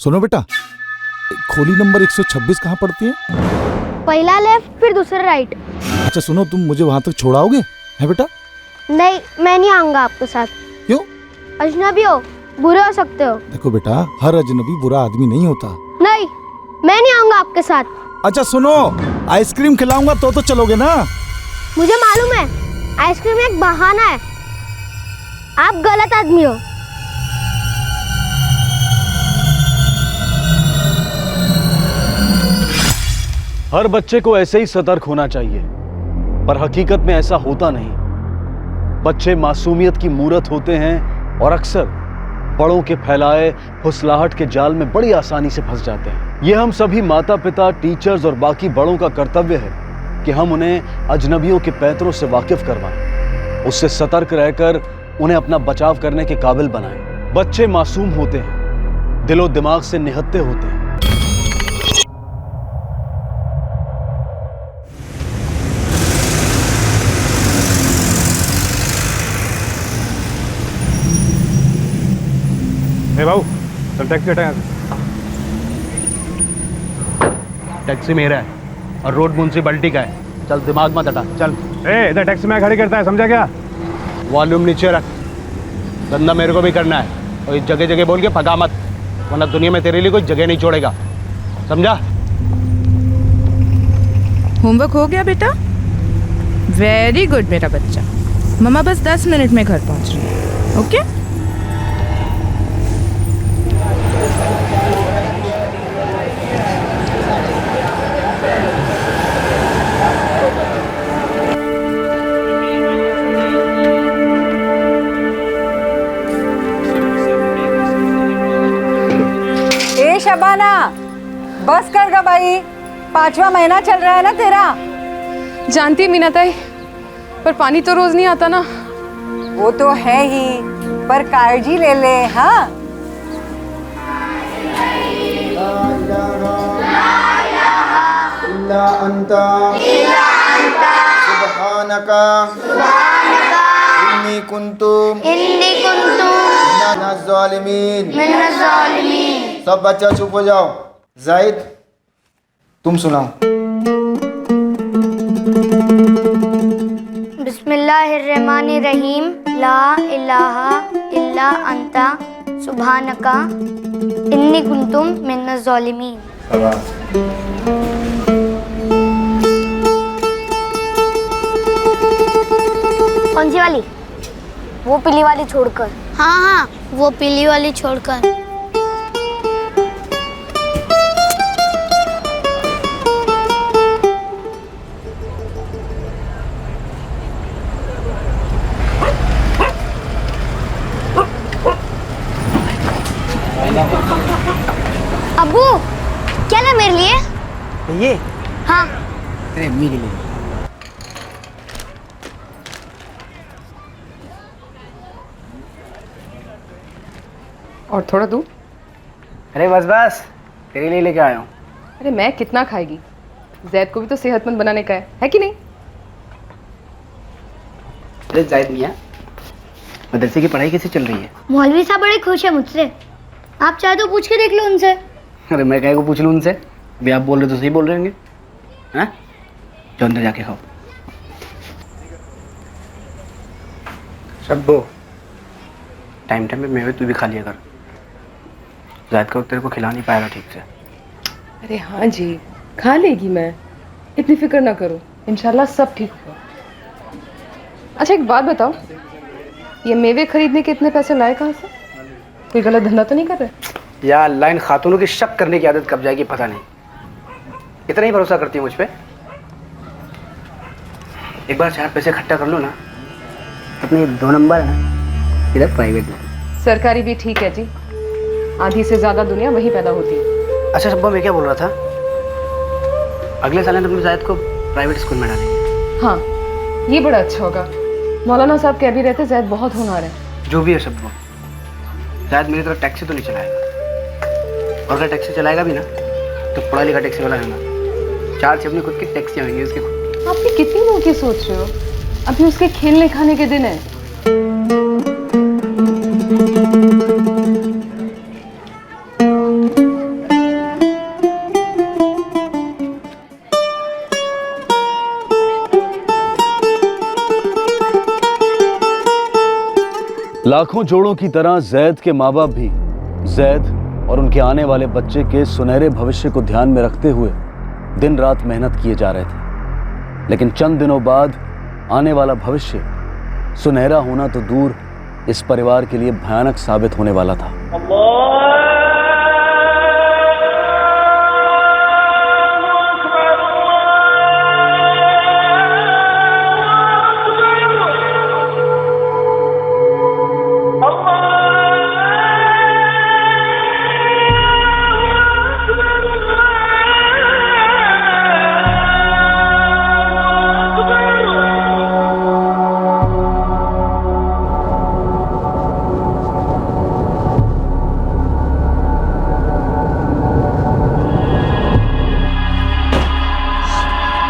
सुनो बेटा, खोली नंबर 126 कहाँ पड़ती है? पहला लेफ्ट फिर दूसरा राइट। अच्छा सुनो, तुम मुझे वहाँ तक छोड़ाओगे है बेटा? नहीं, मैं नहीं आऊंगा आपके साथ। क्यों? अजनबी हो, बुरे हो सकते हो। देखो बेटा, हर अजनबी बुरा आदमी नहीं होता। नहीं, मैं नहीं आऊंगा आपके साथ। अच्छा सुनो, आइसक्रीम खिलाऊंगा तो चलोगे ना? मुझे मालूम है, आइसक्रीम एक बहाना है। आप गलत आदमी हो। हर बच्चे को ऐसे ही सतर्क होना चाहिए, पर हकीकत में ऐसा होता नहीं। बच्चे मासूमियत की मूरत होते हैं और अक्सर बड़ों के फैलाए फुसलाहट के जाल में बड़ी आसानी से फंस जाते हैं। यह हम सभी माता पिता, टीचर्स और बाकी बड़ों का कर्तव्य है कि हम उन्हें अजनबियों के पैंतरों से वाकिफ करवाएं, उससे सतर्क रहकर उन्हें अपना बचाव करने के काबिल बनाएं। बच्चे मासूम होते हैं, दिलो दिमाग से निहत्ते होते हैं। बाबू चल टैक्सी हटा यहाँ से। टैक्सी मेरा है और रोड म्यूनसिपैलिटी का है। चल दिमाग मत हटा, चल। इधर टैक्सी में खड़ी करता है, समझा क्या? वॉल्यूम नीचे रख, धंधा मेरे को भी करना है। और इस जगह जगह बोल के भगा मत, वरना दुनिया में तेरे लिए कोई जगह नहीं छोड़ेगा, समझा? होमवर्क हो गया बेटा? वेरी गुड मेरा बच्चा। मम्मा बस 10 मिनट में घर पहुंच रही है। ओके? शबाना बस कर गा भाई, 5वां महीना चल रहा है ना तेरा। जानती मीना ताई, पर पानी तो रोज नहीं आता ना। वो तो है ही, पर काळजी ले ले। हाँ, इन्नी कुंतुम मिनज़ ज़ालिमीन। सब बच्चा चुप हो जाओ। जाहिद तुम सुनाओ। बिस्मिल्लाहिर्रहमानिर्रहीम। ला इलाहा इल्ला अंता सुब्हानका इन्नी कुंतुम मिनज़ ज़ालिमीन। कौन सी वाली? वो पीली वाली छोड़कर। हाँ हाँ, वो पीली वाली छोड़कर। अब्बू, क्या ना मेरे लिए? ये? हाँ। तेरे अम्मी के लिए। और थोड़ा तू? अरे बस बस, तेरे लिए लेके आया हूँ। अरे मैं कितना खाएगी? जैद को भी तो सेहतमंद बनाने का है कि नहीं? अरे जाहिद मियाँ, मदरसे की पढ़ाई कैसी चल रही है? मौलवी साहब बड़े खुश है मुझसे। आप चाहे तो पूछ के देख लो उनसे। अरे मैं कहे को पूछ लूँ उनसे? अभी आप बोल रहे तो सही बोल रहे होंगे। हाँ, जो अंदर जाके खाओ। शब्बो, टाइम टाइम पे मेवे तू भी खा लिया कर। जायद का तेरे को खिला नहीं पाएगा ठीक से। अरे हाँ जी, खा लेगी मैं, इतनी फिक्र ना करो, इंशाल्लाह सब ठीक होगा। अच्छा एक बात बताओ, ये मेवे खरीदने के इतने पैसे लाए कहाँ से? कोई गलत धंधा तो नहीं कर रहे? या अल्लाह, इन खातूनों की शक करने की आदत कब जाएगी पता नहीं। इतना ही भरोसा करती है मुझ पे। एक बार 4 पैसे इकट्ठा कर लो ना, अपने 2 नंबर है ना, इधर प्राइवेट में। सरकारी भी ठीक है जी, आधी से ज्यादा दुनिया वही पैदा होती है। अच्छा शब्बा, मैं क्या बोल रहा था, अगले साल हम अपने जायद को प्राइवेट स्कूल में डालेंगे। हाँ, ये बड़ा अच्छा होगा। मौलाना साहब कह भी रहते जायद बहुत होनहार है। जो भी है शब्बा, जायद मेरी तरफ टैक्सी तो नहीं चलाएगा, और अगर टैक्सी चलाएगा भी ना तो पढ़ा लिखा टैक्सी वाला है ना। 4 से अपनी खुद की टैक्सी आएंगी उसकी खुद। आपकी कितनी मुंह की सोच रहे हो? अभी उसके खेलने खाने के दिन है। लाखों जोड़ों की तरह जैद के माँ बाप भी जैद और उनके आने वाले बच्चे के सुनहरे भविष्य को ध्यान में रखते हुए दिन रात मेहनत किए जा रहे थे। लेकिन चंद दिनों बाद आने वाला भविष्य सुनहरा होना तो दूर, इस परिवार के लिए भयानक साबित होने वाला था।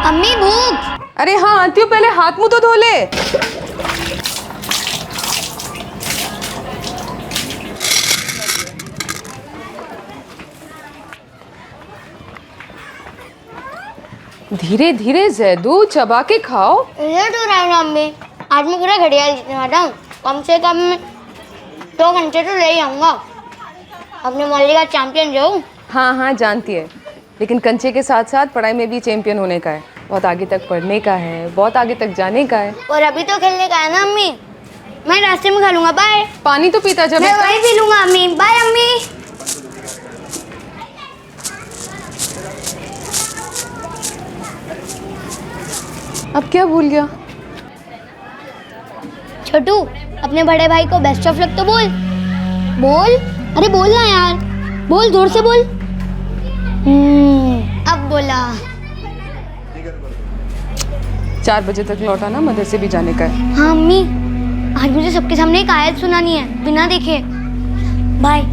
अम्मी भूख। अरे हाँ आती हूँ, पहले हाथ मुंह तो धो ले। धीरे धीरे जैदू, चबा के खाओ। लेट हो रहा है ना अम्मी, आज मैं पूरा घड़ियाल जीतने वाला हूँ। कम से कम 2 घंटे तो ले ही आऊँगा। अपने मोहल्ले का चैंपियन जो हूँ। हाँ हाँ जानती है, लेकिन कंचे के साथ साथ पढ़ाई में भी चैंपियन होने का है। बहुत आगे तक पढ़ने का है, बहुत आगे तक जाने का है। और अभी तो खेलने का है ना अम्मी। मैं रास्ते में खा लूंगा। बाय। पानी तो पीता जा मैं बेटा। वहीं पी लूंगा अम्मी। बाय अम्मी। अब क्या भूल गया? छोटू, अपने बड़े भाई को बेस्ट ऑफ लक तो बोल। बोल, अरे बोल ना यार, बोल, जोर से बोल। अब बोला। 4 बजे तक लौटाना, मदरसे भी जाने का है। हाँ अम्मी, आज मुझे सबके सामने एक आयत सुनानी है, बिना देखे। बाय।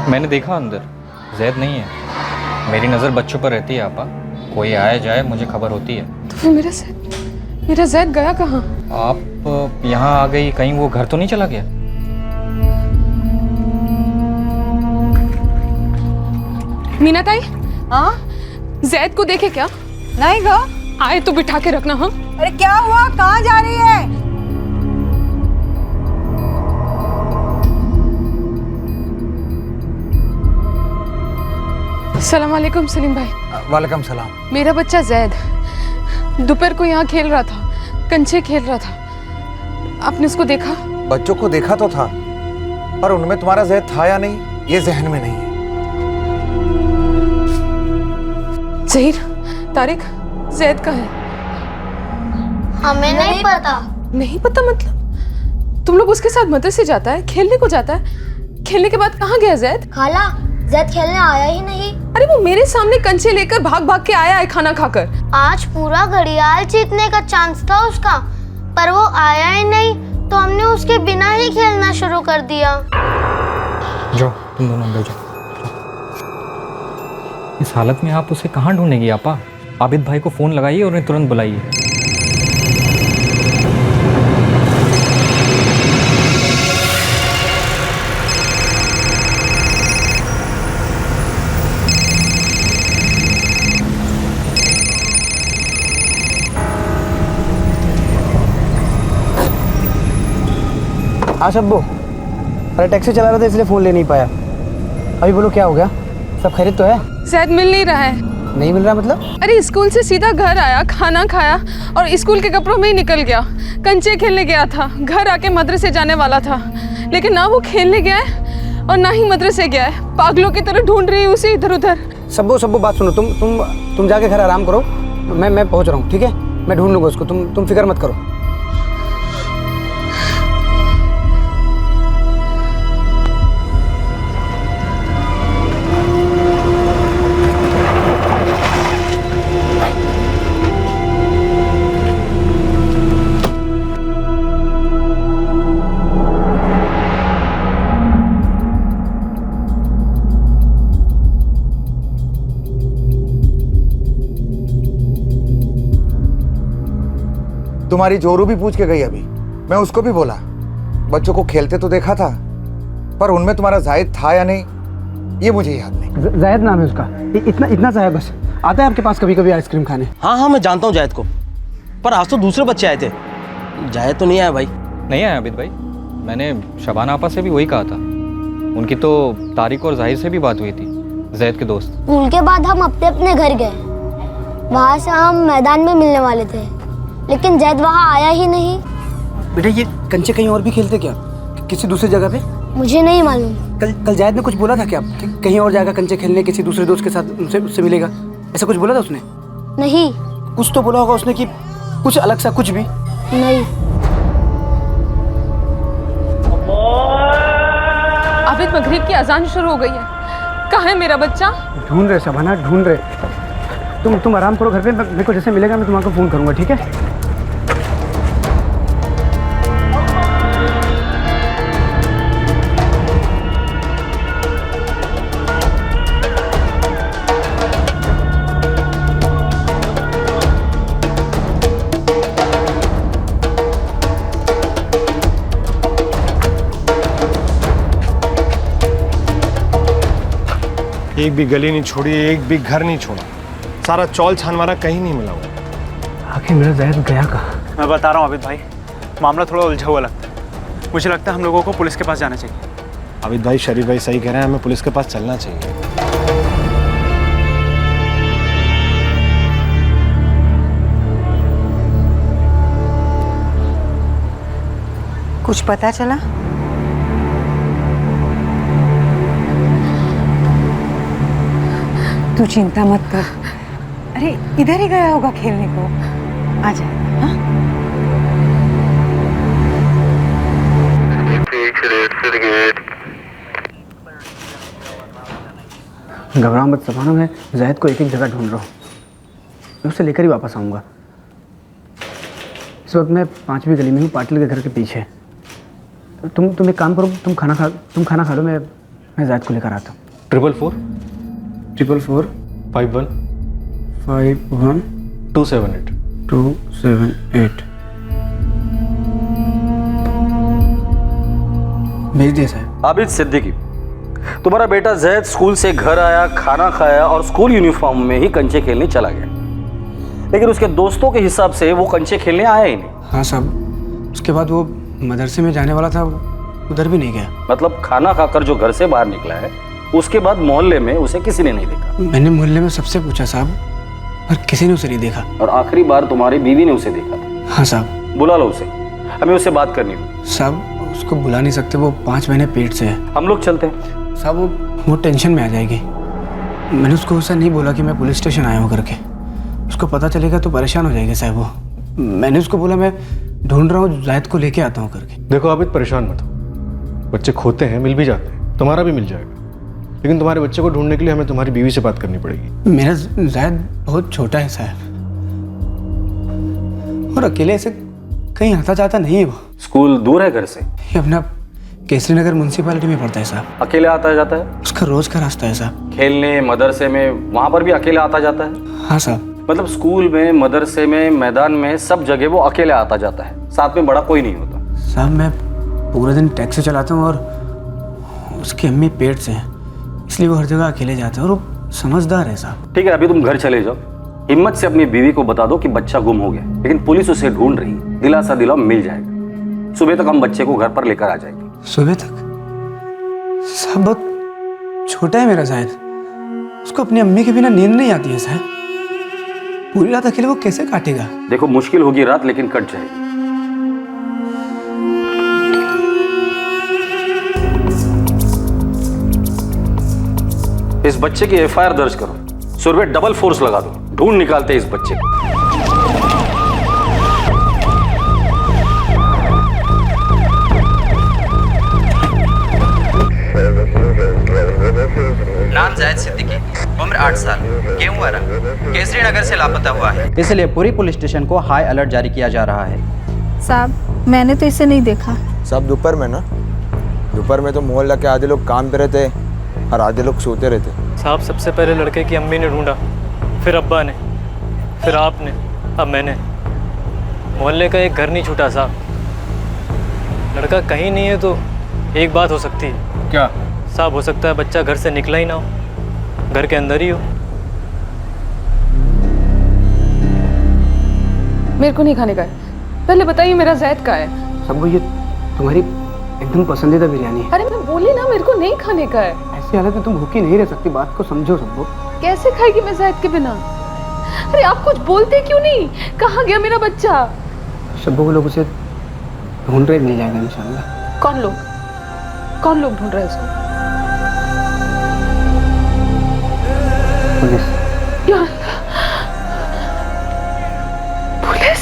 मैंने देखा अंदर जैद नहीं है। मेरी नज़र बच्चों पर रहती है आपा। कोई आए जाए मुझे खबर होती है। तो फिर मेरा जैद गया कहाँ? आप यहाँ आ गई, कहीं वो घर तो नहीं चला गया? मीना ताई, हाँ जैद को देखे क्या? नहीं गो। आए तो बिठा के रखना। हाँ अरे क्या हुआ, कहाँ जा रही है? सलाम वालेकुम सलीम भाई। वालेकुम सलाम। मेरा बच्चा जैद दोपहर को यहाँ खेल रहा था, कंचे खेल रहा था। आपने उसको देखा? बच्चों को देखा तो था, पर उनमें तुम्हारा जैद था या नहीं ये जहन में नहीं है। जहीर, तारिक, जैद कहाँ है? हमें नहीं पता। नहीं पता मतलब? तुम लोग उसके साथ मदरसे जाता है, खेलने को जाता है, खेलने के बाद कहाँ गया जैद? खाला, जैद खेलने आया ही नहीं। अरे वो मेरे सामने कंचे लेकर भाग भाग के आया है खाना खाकर। आज पूरा घड़ियाल जीतने का चांस था उसका, पर वो आया ही नहीं, तो हमने उसके बिना ही खेलना शुरू कर दिया। जाओ तुम दोनों अंदर जाओ। इस हालत में आप उसे कहाँ ढूंढेंगी आपा? आबिद भाई को फ़ोन लगाइए और उन्हें तुरंत बुलाइए। हाँ शब्बू, अरे टैक्सी चला रहा था इसलिए फ़ोन ले नहीं पाया। अभी बोलो क्या हो गया, सब खैरियत तो है? शायद मिल नहीं रहा है। नहीं मिल रहा मतलब? अरे स्कूल से सीधा घर आया, खाना खाया और स्कूल के कपड़ों में ही निकल गया। कंचे खेलने गया था, घर आके मदरसे जाने वाला था, लेकिन ना वो खेलने गया है और ना ही मदरसे गया है। पागलों की तरह ढूंढ रही है उसे इधर उधर। शब्बू बात सुनो, तुम जाके घर आराम करो, मैं पहुंच रहा हूँ, ठीक है? मैं ढूंढ लूँगा उसको, तुम फिक्र मत करो। तुम्हारी जोरू भी पूछ के गई अभी, मैं उसको भी बोला। बच्चों को खेलते तो देखा था, पर उनमें तुम्हारा जाहिद था या नहीं ये मुझे याद नहीं। जाहिद नाम है उसका, इतना सा है बस। आता है आपके पास कभी कभी आइसक्रीम खाने? हाँ मैं जानता हूँ जाहिद को, पर आज तो दूसरे बच्चे आए थे, जाहिद तो नहीं आया भाई। नहीं आया आबिद भाई, मैंने शबाना आपा से भी वही कहा था। उनकी तो तारिक और जाहिर से भी बात हुई थी, जैद के दोस्त। स्कूल के बाद हम अपने अपने घर गए, वहाँ से हम मैदान में मिलने वाले थे, लेकिन जैद वहाँ आया ही नहीं। बेटा ये कंचे कहीं और भी खेलते क्या, किसी दूसरी जगह पे? मुझे नहीं मालूम। कल जैद ने कुछ बोला था क्या कि कहीं और जाएगा कंचे खेलने, किसी दूसरे दोस्त के साथ उससे मिलेगा, ऐसा कुछ बोला था उसने? नहीं। कुछ तो बोला होगा उसने कि कुछ अलग सा कुछ भी? नहीं। आबिद मगरिब की अजान शुरू हो गई है, कहाँ है मेरा बच्चा? ढूंढ रहे शबाना, ढूंढ रहे। तुम आराम करो घर पे, मेरे को जैसे मिलेगा मैं तुम्हारे को फ़ोन करूँगा, ठीक है? एक भी गली नहीं छोड़ी, एक भी घर नहीं छोड़ा, सारा चौल छान मारा, कहीं नहीं मिला वो। आखिर मेरा जाहिद गया कहाँ? मैं बता रहा हूँ आबिद भाई, मामला थोड़ा उलझा हुआ लगता है। मुझे लगता है हम लोगों को पुलिस के पास जाना चाहिए। आबिद भाई, शरीफ भाई सही कह रहे हैं, हमें पुलिस के पास चलना चाहिए। कुछ पता चला? तू चिंता मत कर, अरे इधर ही गया होगा खेलने को, आ जाए। हाँ? घबराओ मत सबाना, मैं जाहिद को एक एक जगह ढूंढ रहा हूँ, मैं उसे लेकर ही वापस आऊँगा। इस वक्त मैं 5वीं गली में हूँ, पाटिल के घर के पीछे। तुम एक काम करो, तुम खाना खा लो, मैं जाहिद को लेकर आता हूँ। 444 51 278 भेज दिया साहब। आबिद सिद्दीकी, तुम्हारा बेटा जैद स्कूल से घर आया, खाना खाया और स्कूल यूनिफॉर्म में ही कंचे खेलने चला गया, लेकिन उसके दोस्तों के हिसाब से वो कंचे खेलने आया ही नहीं। हाँ साहब, उसके बाद वो मदरसे में जाने वाला था, उधर भी नहीं गया। मतलब खाना खाकर जो घर से बाहर निकला है, उसके बाद मोहल्ले में उसे किसी ने नहीं देखा? मैंने मोहल्ले में सबसे पूछा साहब, पर किसी ने उसे नहीं देखा। और आखिरी बार तुम्हारी बीवी ने उसे देखा था? हाँ साहब। बुला लो उसे, हमें उससे बात करनी होगी। साहब उसको बुला नहीं सकते, वो 5 महीने पेट से है। हम लोग चलते हैं। साहब वो टेंशन में आ जाएगी। मैंने उसको ऐसा नहीं बोला कि मैं पुलिस स्टेशन आया हूँ करके, उसको पता चलेगा तो परेशान हो जाएगी साहब वो। मैंने उसको बोला मैं ढूंढ रहा हूँ, जाहिद को लेके आता हूँ करके। देखो आबिद, परेशान मत हो, बच्चे खोते हैं, मिल भी जाते हैं, तुम्हारा भी मिल जाएगा, लेकिन तुम्हारे बच्चे को ढूंढने के लिए हमें तुम्हारी बीवी से बात करनी पड़ेगी। मेरा जाहिद बहुत छोटा है साहब, और अकेले से कहीं आता जाता नहीं है वो। स्कूल दूर है घर से? ये अपना केसरी नगर म्यूनसिपालिटी में पड़ता है साहब। अकेले आता जाता है? उसका रोज का रास्ता है साहब। खेलने मदरसे में, वहाँ पर भी अकेले आता जाता है? हाँ साहब। मतलब स्कूल में, मदरसे में, मैदान में, सब जगह वो अकेले आता जाता है, साथ में बड़ा कोई नहीं होता? साहब मैं पूरे दिन टैक्सी चलाता हूँ और उसकी अम्मी पेट से है, इसलिए वो हर जगह अकेले जाते हैं, और वो समझदार है साहब। ठीक है, अभी तुम घर चले जाओ, हिम्मत से अपनी बीवी को बता दो कि बच्चा गुम हो गया, लेकिन पुलिस उसे ढूंढ रही है, दिलासा दिलाओ, मिल जाएगा। सुबह तक हम बच्चे को घर पर लेकर आ जाएंगे। सुबह तक? साहब बहुत छोटा है मेरा जायद, उसको अपनी अम्मी के बिना नींद नहीं आती है साहब। पूरी रात अकेले वो कैसे काटेगा? देखो मुश्किल होगी रात, लेकिन कट जाएगी। इस बच्चे की एफआईआर दर्ज करो, सुरभि डबल फोर्स लगा दो, ढूंढ निकालते इस बच्चे को। नाम जायद सिद्दीकी, उम्र 8 साल, गेहूं वाला, केसरी नगर से लापता हुआ है। इसलिए पूरी पुलिस स्टेशन को हाई अलर्ट जारी किया जा रहा है। साहब मैंने तो इसे नहीं देखा। साहब दोपहर में ना, दोपहर में तो मोहल्ला के आधे लोग काम पे रहते और आधे लोग सोते रहते। साहब सबसे पहले लड़के की अम्मी ने ढूंढा, फिर अब्बा ने, फिर आपने, अब मैंने। मोहल्ले का एक घर नहीं छूटा साहब। लड़का कहीं नहीं है तो एक बात हो सकती है। क्या साहब? हो सकता है बच्चा घर से निकला ही ना हो, घर के अंदर ही हो। मेरे को नहीं खाने का है। पहले बताइए मेरा जैद का है। सब ये तुम्हारी एकदम पसंदीदा बिरयानी है। अरे मैं बोली ना मेरे को नहीं खाने का है। ऐसी हालत में तुम भूखी नहीं रह सकती, बात को समझो सबको। कैसे खाएगी मैं जैद के बिना? अरे आप कुछ बोलते क्यों नहीं? कहाँ गया मेरा बच्चा? शब्बो को लोग उसे ढूंढ रहे, मिल जाएगा इंशाल्लाह। कौन लोग? कौन लोग ढूंढ रहे हैं उसको? पुलिस। यार पुलिस?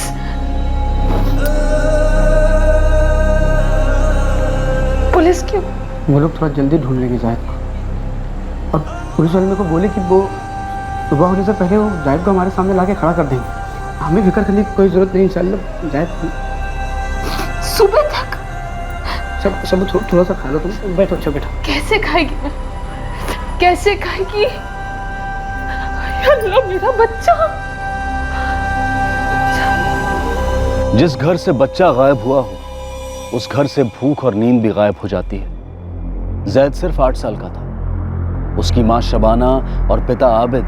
पुलिस क्यों? वो लोग थोड़ा जल्दी ढूंढ लेंगे जायद को, और पुलिस वाले मेरे को बोले कि वो सुबह होने से पहले वो जायद को हमारे सामने लाके खड़ा कर देंगे। हमें फिक्र करने की कोई जरूरत नहीं, इंशाल्लाह। जायद सुबह तक? सब थोड़ा सा खा लो, तुम बैठो। अच्छा बैठो। कैसे खाएगी मैं? कैसे खाएगी? अल्लाह मेरा बच्चा। जिस घर से बच्चा गायब हुआ हो, उस घर से भूख और नींद भी गायब हो जाती है। जैद सिर्फ 8 साल का था। उसकी मां शबाना और पिता आबिद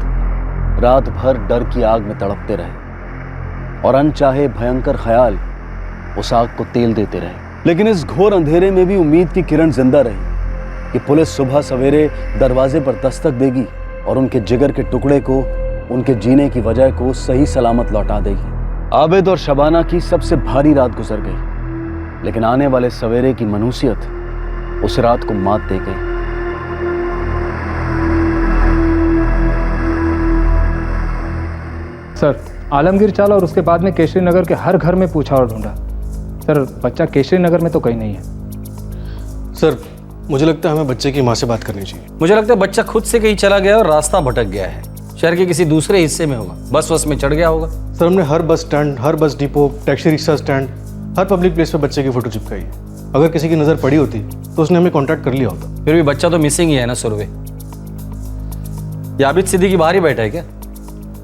रात भर डर की आग में तड़पते रहे और अनचाहे भयंकर ख्याल उस आग को तेल देते रहे। लेकिन इस घोर अंधेरे में भी उम्मीद की किरण जिंदा रही कि पुलिस सुबह सवेरे दरवाजे पर दस्तक देगी और उनके जिगर के टुकड़े को, उनके जीने की वजह को सही सलामत लौटा देगी। आबिद और शबाना की सबसे भारी रात गुजर गई, लेकिन आने वाले सवेरे की मनूसियत उस रात को मात दे गई। सर, आलमगीर चाला और उसके बाद में केसरी नगर के हर घर में पूछा और ढूंढा। सर, बच्चा केसरी नगर में तो कहीं नहीं है। सर, मुझे लगता है हमें बच्चे की माँ से बात करनी चाहिए। मुझे लगता है बच्चा खुद से कहीं चला गया और रास्ता भटक गया है। शहर के किसी दूसरे हिस्से में होगा, बस में चढ़ गया होगा। सर, हमने हर बस स्टैंड, हर bus depot, taxi rickshaw stand, हर पब्लिक प्लेस पे बच्चे की फोटो चिपकाई है। अगर किसी की नज़र पड़ी होती तो उसने हमें कांटेक्ट कर लिया होता। फिर भी बच्चा तो मिसिंग ही है ना सुरभि। ये आबिद सिद्दीकी बाहर ही बैठा है क्या?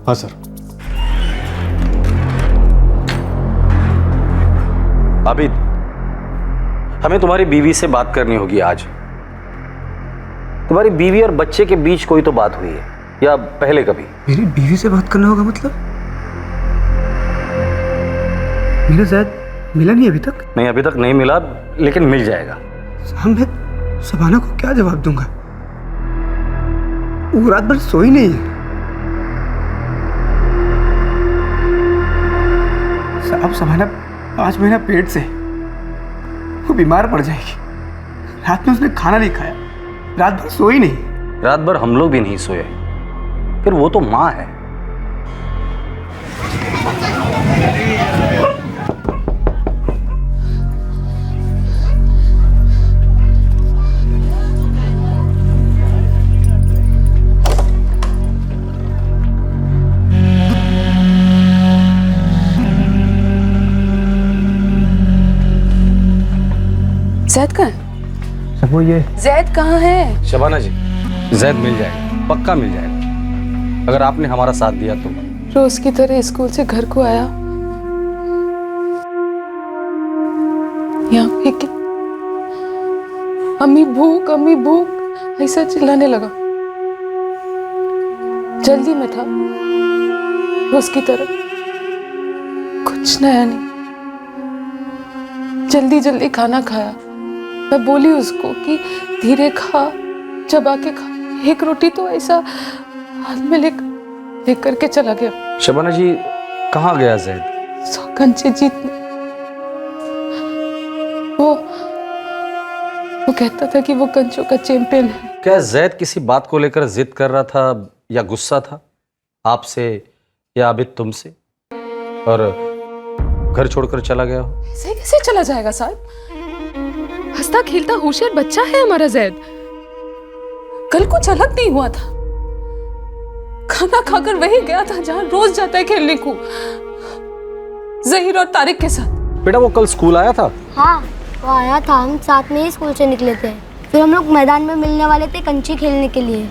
हाँ सर। आबिद, हमें तुम्हारी बीवी से बात करनी होगी आज। तुम्हारी बीवी और बच्चे के बीच कोई तो बात हुई है, या पहले कभी? मेरी बीवी से बात करना होगा मतलब? मेरा ज़ैद मिला नहीं अभी तक? नहीं, अभी तक नहीं मिला, लेकिन मिल जाएगा। मैं शबाना को क्या जवाब दूंगा? वो रात भर सोई नहीं है। अब शबाना 5 महीना पेट से, वो बीमार पड़ जाएगी। रात में उसने खाना नहीं खाया, रात भर सोई नहीं। रात भर हम लोग भी नहीं सोए, फिर वो तो माँ है। जैद कहाँ है? सब वो ये जैद कहाँ है? शबाना जी, जैद मिल जाएगा, पक्का मिल जाएगा, अगर आपने हमारा साथ दिया तो। रोज की तरह स्कूल से घर को आया, यहाँ फेंके, अम्मी भूख ऐसा चिल्लाने लगा। जल्दी में था, रोज की तरह, कुछ नया नहीं। जल्दी जल्दी खाना खाया। मैं बोली उसको कि धीरे खा, चबा के खा। एक रोटी तो ऐसा हाथ में ले करके चला गया। शबाना जी, कहाँ गया जैद? कंचे जीतने। वो कहता था कि वो कंचों का चैंपियन है। क्या जैद किसी बात को लेकर जिद कर रहा था या गुस्सा था आपसे या आबिद तुमसे, और घर छोड़कर चला गया हो? ऐसे कैसे चला जाएगा साहब? हंसता खेलता होशियार बच्चा है हमारा जैद। कल कुछ अलग नहीं हुआ था। खाना खाकर वही गया था जहां रोज जाता है खेलने को, जहीर और तारिक के साथ। बेटा वो कल स्कूल आया था? हाँ वो आया था, हम साथ में ही स्कूल से निकले थे। फिर हम लोग मैदान में मिलने वाले थे कंची खेलने के लिए,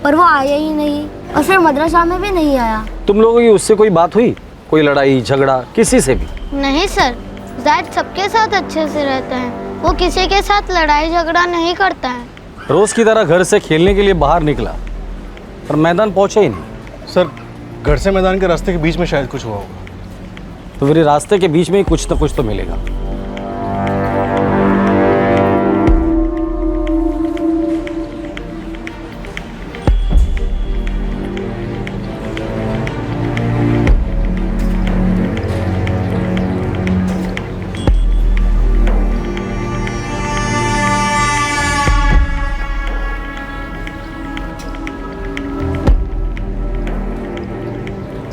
पर वो आया ही नहीं, और फिर मदरसा में भी नहीं आया। तुम लोगों की उससे कोई बात हुई? कोई लड़ाई झगड़ा किसी से भी? नहीं सर, ज़ैद सबके साथ अच्छे से रहता है, वो किसी के साथ लड़ाई झगड़ा नहीं करता है। रोज की तरह घर से खेलने के लिए बाहर निकला पर मैदान पहुंचा ही नहीं। सर, घर से मैदान के रास्ते के बीच में शायद कुछ हुआ होगा। तो फिर रास्ते के बीच में ही कुछ तो मिलेगा।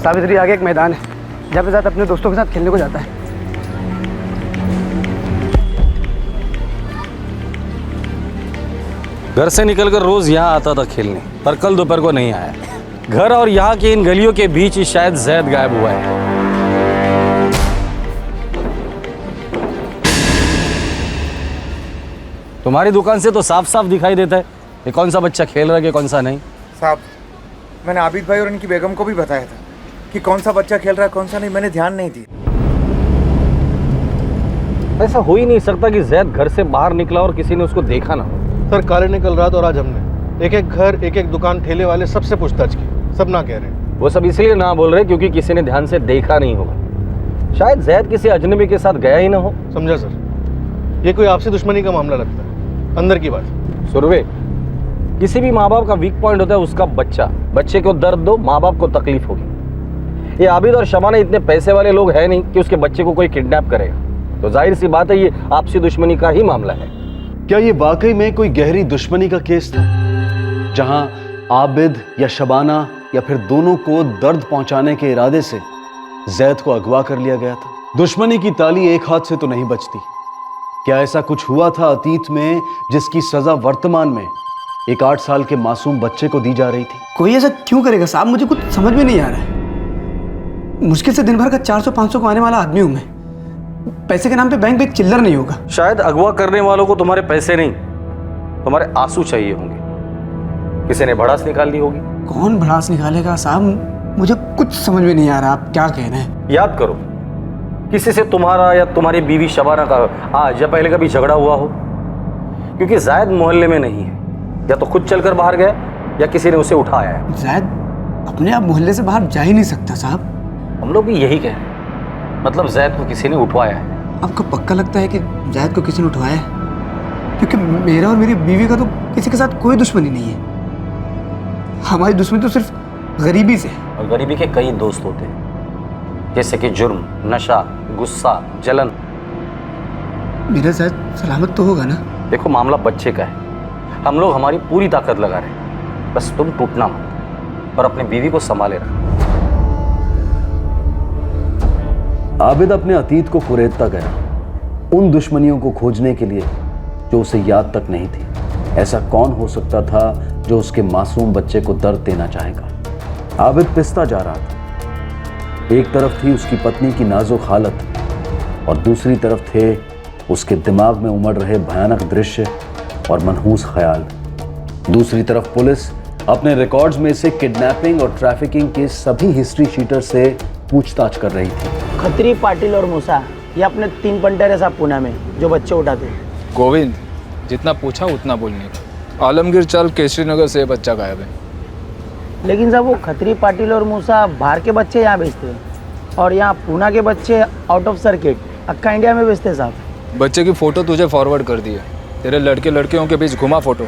सावित्री, आगे एक मैदान है जहाँ पे ज़्यादा अपने दोस्तों के साथ खेलने को जाता है। घर से निकलकर रोज यहाँ आता था खेलने, पर कल दोपहर को नहीं आया। घर और यहाँ की इन गलियों के बीच ही शायद जैद गायब हुआ है। तुम्हारी दुकान से तो साफ साफ दिखाई देता है कि कौन सा बच्चा खेल रहा है कि कौन सा नहीं। साहब, मैंने आबिद भाई और इनकी बेगम को भी बताया था कि कौन सा बच्चा खेल रहा है कौन सा नहीं, मैंने ध्यान नहीं दी। ऐसा हो ही नहीं सकता कि जैद घर से बाहर निकला और किसी ने उसको देखा ना हो। सर, काले ने कल रात और आज हमने एक एक घर, एक एक दुकान, ठेले वाले सबसे पूछताछ की, सब ना कह रहे हैं। वो सब इसलिए ना बोल रहे क्योंकि किसी ने ध्यान से देखा नहीं होगा। शायद जैद किसी अजनबी के साथ गया ही ना हो। समझा सर, ये कोई आपसी दुश्मनी का मामला लगता है, अंदर की बात। सुरवे, किसी भी माँ बाप का वीक पॉइंट होता है उसका बच्चा। बच्चे को दर्द दो, माँ बाप को तकलीफ होगी। ये आबिद और शबाना इतने पैसे वाले लोग हैं नहीं कि उसके बच्चे को कोई किडनैप करेगा, तो जाहिर सी बात है ये आपसी दुश्मनी का ही मामला है। क्या ये वाकई में कोई गहरी दुश्मनी का केस था, जहां आबिद या शबाना या फिर दोनों को दर्द पहुंचाने के इरादे से जैद को अगवा कर लिया गया था? दुश्मनी की ताली एक हाथ से तो नहीं बचती। क्या ऐसा कुछ हुआ था अतीत में जिसकी सजा वर्तमान में एक 8 साल के मासूम बच्चे को दी जा रही थी? कोई ऐसा क्यों करेगा साहब? मुझे कुछ समझ में नहीं आ रहा है। मुश्किल से दिन भर का 400-500 कमाने वाला आदमी हूं मैं। पैसे के नाम पे बैंक में एक चिल्लर नहीं होगा। शायद अगवा करने वालों को तुम्हारे पैसे नहीं, तुम्हारे आंसू चाहिए होंगे। किसी ने भड़ास निकाल ली होगी। कौन भड़ास निकालेगा साहब? मुझे कुछ समझ में नहीं आ रहा, आप क्या कह रहे हैं? याद करो, किसी से तुम्हारा या तुम्हारी बीवी शबाना का आज या पहले कभी झगड़ा हुआ हो? क्योंकि जायद मोहल्ले में नहीं है, या तो खुद चलकर बाहर गया या किसी ने उसे उठाया है। जायद अपने आप मोहल्ले से बाहर जा ही नहीं सकता साहब। हम लोग भी यही कह रहे हैं, मतलब जायद को किसी ने उठवाया है। आपको पक्का लगता है कि जायद को किसी ने उठवाया है? क्योंकि मेरा और मेरी बीवी का तो किसी के साथ कोई दुश्मनी नहीं है। हमारी दुश्मनी तो सिर्फ गरीबी से है। और गरीबी के कई दोस्त होते हैं, जैसे कि जुर्म, नशा, गुस्सा, जलन। मेरा जायद सलामत तो होगा ना? देखो, मामला बच्चे का है, हम लोग हमारी पूरी ताकत लगा रहे हैं। बस तुम टूटना मत और अपनी बीवी को संभाले रखो। आबिद अपने अतीत को कुरेदता गया, उन दुश्मनियों को खोजने के लिए जो उसे याद तक नहीं थी। ऐसा कौन हो सकता था जो उसके मासूम बच्चे को दर्द देना चाहेगा? आबिद पिसता जा रहा था। एक तरफ थी उसकी पत्नी की नाजुक हालत और दूसरी तरफ थे उसके दिमाग में उमड़ रहे भयानक दृश्य और मनहूस ख्याल। दूसरी तरफ पुलिस अपने रिकॉर्ड्स में से किडनैपिंग और ट्रैफिकिंग के सभी हिस्ट्री शीटर से पूछताछ कर रही थी। खत्री, पाटिल और मूसा, ये अपने 3 पंटेरे साहब पुणे में जो बच्चे उठाते हैं। गोविंद, जितना पूछा उतना बोलने का। आलमगीर चल केसरी नगर से बच्चा गायब है। लेकिन साहब वो खत्री, पाटिल और मूसा बाहर के बच्चे यहाँ बेचते हैं और यहाँ पूना के बच्चे आउट ऑफ सर्किट अक्का इंडिया में बेचते हैं साहब। बच्चे की फ़ोटो तुझे फॉरवर्ड कर दी है। तेरे लड़के लड़कियों के बीच घुमा फ़ोटो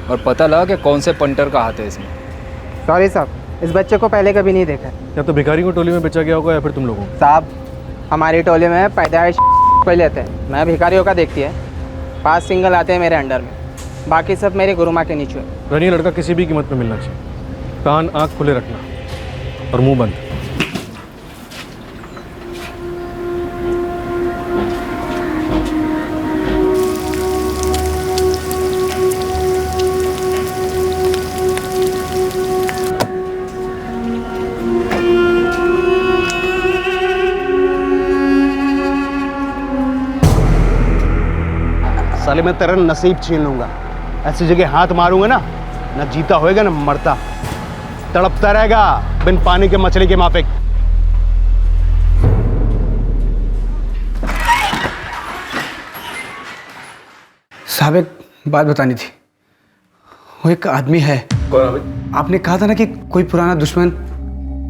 और पता लगा कि कौन से पंटर का हाथ है इसमें। सॉरी साहब, इस बच्चे को पहले कभी नहीं देखा। या तो भिखारी को टोली में बेचा गया होगा या फिर तुम लोगों को। साहब, हमारी टोली में पैदाइश पे लेते हैं। मैं भिखारियों का देखती है। 5 सिंगल आते हैं मेरे अंडर में, बाकी सब मेरे गुरुमा के नीचे। रनी लड़का किसी भी कीमत पे मिलना चाहिए। कान आँख खुले रखना और मुंह बंद। साले मैं तेरा नसीब छीन लूंगा। ऐसी जगह हाथ मारूंगा ना, ना जीता होएगा ना मरता, तड़पता रहेगा बिन पानी के मछली के माफिक। साहब, एक बात बतानी थी। वो एक आदमी है। आपने कहा था ना कि कोई पुराना दुश्मन,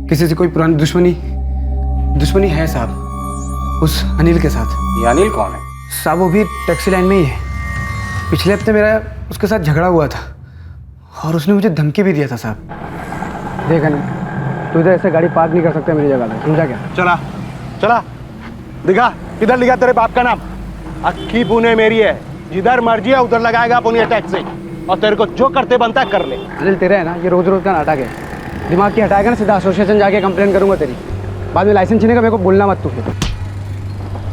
किसी से कोई पुरानी दुश्मनी है साहब, उस अनिल के साथ। ये अनिल कौन है? साहब, वो भी टैक्सी लाइन में ही है। पिछले हफ्ते मेरा उसके साथ झगड़ा हुआ था और उसने मुझे धमकी भी दिया था साहब। देख अनिल, तू इधर ऐसे गाड़ी पार्क नहीं कर सकता मेरी जगह पे, समझा क्या? चला चला, दिखा किधर लिखा तेरे बाप का नाम। अक्की पुणे मेरी है, जिधर मर्जी है उधर लगाएगा पुणे टैक्सी, और तेरे को जो करते बनता है कर ले। अनिल, तेरा है ना ये रोज रोज का नाटक है। दिमाग की हटाएगा ना, सीधा एसोसिएशन जाके कंप्लेन करूंगा तेरी। बाद में लाइसेंस छीनेगा, मेरे को बोलना मत तू।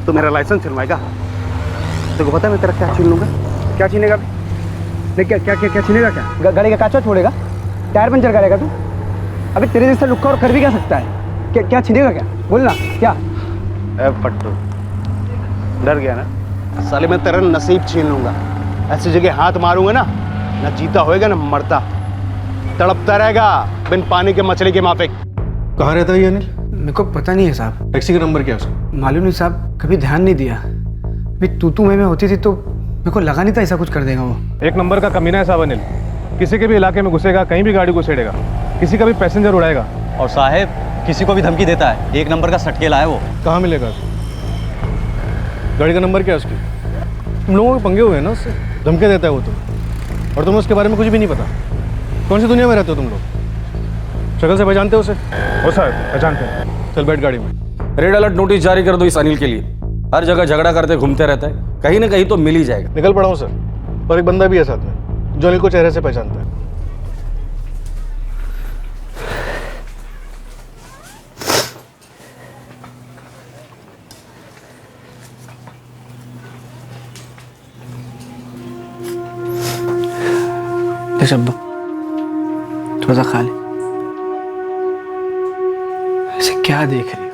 तो मेरा लाइसेंस छीनवाएगा? तेरे को पता है मैं तेरा क्या छीन लूंगा? क्या छीनेगा? क्या क्या क्या क्या छीनेगा? क्या गाड़ी का कांचा छोड़ेगा? टायर पंचर करेगा तू? अभी तेरे जैसा लुक्का और कर भी क्या सकता है? क्या क्या छीनेगा? क्या बोलना क्या? पट्टू, डर गया ना? साले मैं तेरा नसीब छीन लूंगा। ऐसी जगह हाथ मारूंगा ना, ना जीता होएगा ना मरता, तड़पता रहेगा बिन पानी के मछली के माफिक। कहाँ रहता है ये अनिल? मेरे को पता नहीं है साहब। टैक्सी का नंबर क्या है उसका? मालूम नहीं साहब, कभी ध्यान नहीं दिया। अभी तू मैं होती थी तो मेरे को लगा नहीं था ऐसा कुछ कर देगा वो। एक नंबर का कमीना है साहब अनिल। किसी के भी इलाके में घुसेगा, कहीं भी गाड़ी घुसेड़ेगा, किसी का भी पैसेंजर उड़ाएगा। और साहब, किसी को भी धमकी देता है। 1 नंबर का सटकेला है वो। कहाँ मिलेगा? गाड़ी का नंबर क्या है उसकी? तुम लोगों के पंगे हुए हैं ना उससे, धमके देता है वो तो, और तुम्हें उसके बारे में कुछ भी नहीं पता। कौन सी दुनिया में रहते हो तुम लोग? शक्ल से पहचानते हो उसे? हो सर, पहचानते हैं। चल बैठ गाड़ी में। रेड अलर्ट नोटिस जारी कर दो इस अनिल के लिए। हर जगह झगड़ा करते घूमते रहता है, कहीं ना कहीं तो मिल ही जाएगा। निकल पड़ा हूँ सर। और एक बंदा भी है साथ में जो अनिल को चेहरे से पहचानता है। शब्बू, थोड़ा सा खा ले। ऐसे क्या देख रही हो?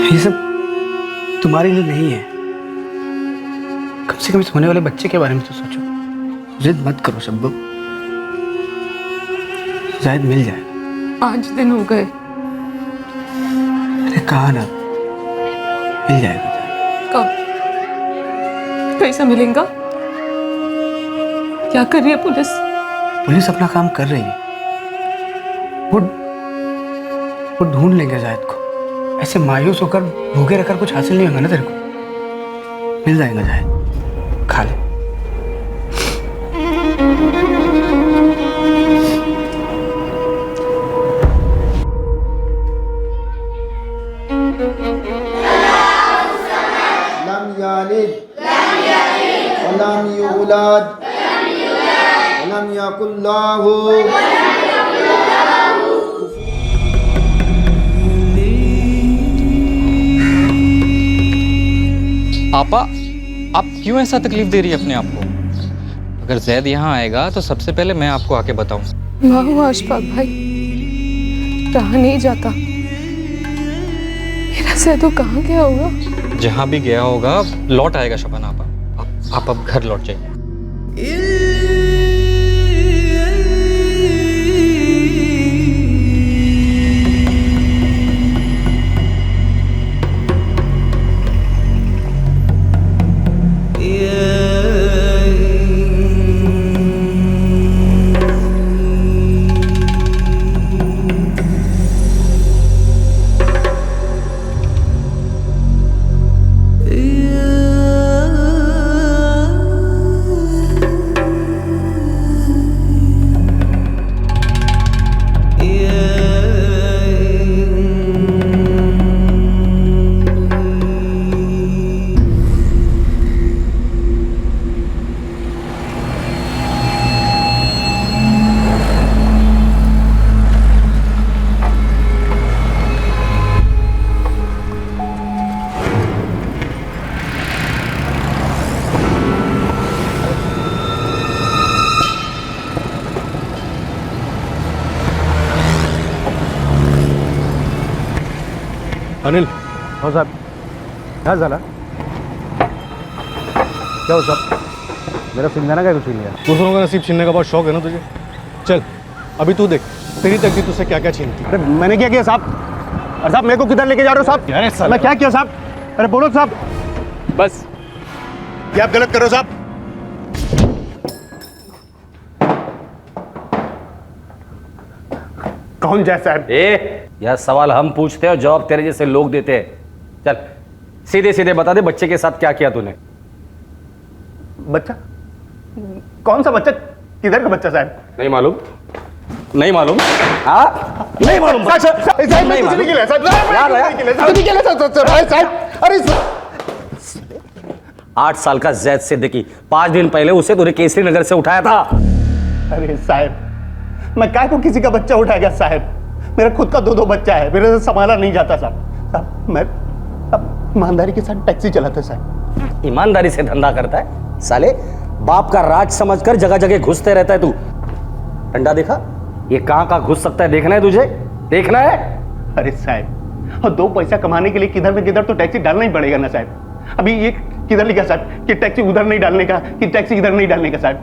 ये सब तुम्हारे लिए नहीं है। कम से कम इस होने वाले बच्चे के बारे में तो सोचो। जिद मत करो शब्बू, शायद मिल जाए। 5 दिन हो गए। अरे कहा ना, मिल जाएगा। कब? कैसे मिलेगा? क्या कर रही है पुलिस? पुलिस अपना काम कर रही है। वो ढूंढ लेंगे जायद को। ऐसे मायूस होकर भूखे रहकर कुछ हासिल नहीं होगा ना तेरे को। मिल जाएगा जायद, खा ले। लम यालिद वलम यूलद वलम यकुल लहू। आपा, आप क्यों ऐसा तकलीफ दे रही है अपने आप को? अगर जैद यहाँ आएगा तो सबसे पहले मैं आपको आके बताऊं। ना हुआ अशफाक भाई, रहा नहीं जाता। मेरा सैदो कहाँ गया होगा? जहाँ भी गया होगा लौट आएगा शबाना आपा। आप अब घर लौट जाइए। अनिल हो साहब काय झाला क्या हो साहब मेरा सिंगाना काय घुसून लिया दूसरों का नसीब छीनने का बहुत शौक है ना तुझे। चल अभी तू देख तेरी तकदीर तुझसे क्या क्या छीनती। अरे मैंने क्या किया साहब? अरे साहब मेरे को किधर लेके जा रहे हो साहब? अरे मैं क्या किया साहब? अरे बोलो साहब। बस क्या आप गलत कर रहे हो साहब? कौन जाए साहब? यह सवाल हम पूछते हैं और जवाब तेरे जैसे लोग देते हैं। चल सीधे सीधे बता दे बच्चे के साथ क्या किया तूने? बच्चा? कौन सा बच्चा? किधर का बच्चा साहब? नहीं मालूम? नहीं मालूम? हाँ नहीं मालूम? नहीं मालूम? अरे 8 साल का जैद सिद्दीकी 5 दिन पहले उसे तूने केसरी नगर से उठाया था। अरे साहब मैं काय को किसी का बच्चा उठाएगा साहब? मेरा खुद का 2 बच्चा है, मेरे से संभाला नहीं जाता साहब। साहब मैं ईमानदारी के साथ टैक्सी चलाता साहब। ईमानदारी से धंधा करता है साले? बाप का राज समझकर जगह जगह घुसते रहता है तू। डंडा देखा? ये कहां घुस सकता है देखना है तुझे? देखना है? अरे साहब और 2 पैसा कमाने के लिए किधर न किधर तो टैक्सी डालना ही पड़ेगा ना साहब। अभी ये किधर लिखा साहब कि टैक्सी उधर नहीं डालने का, कि टैक्सी इधर नहीं डालने का साहब?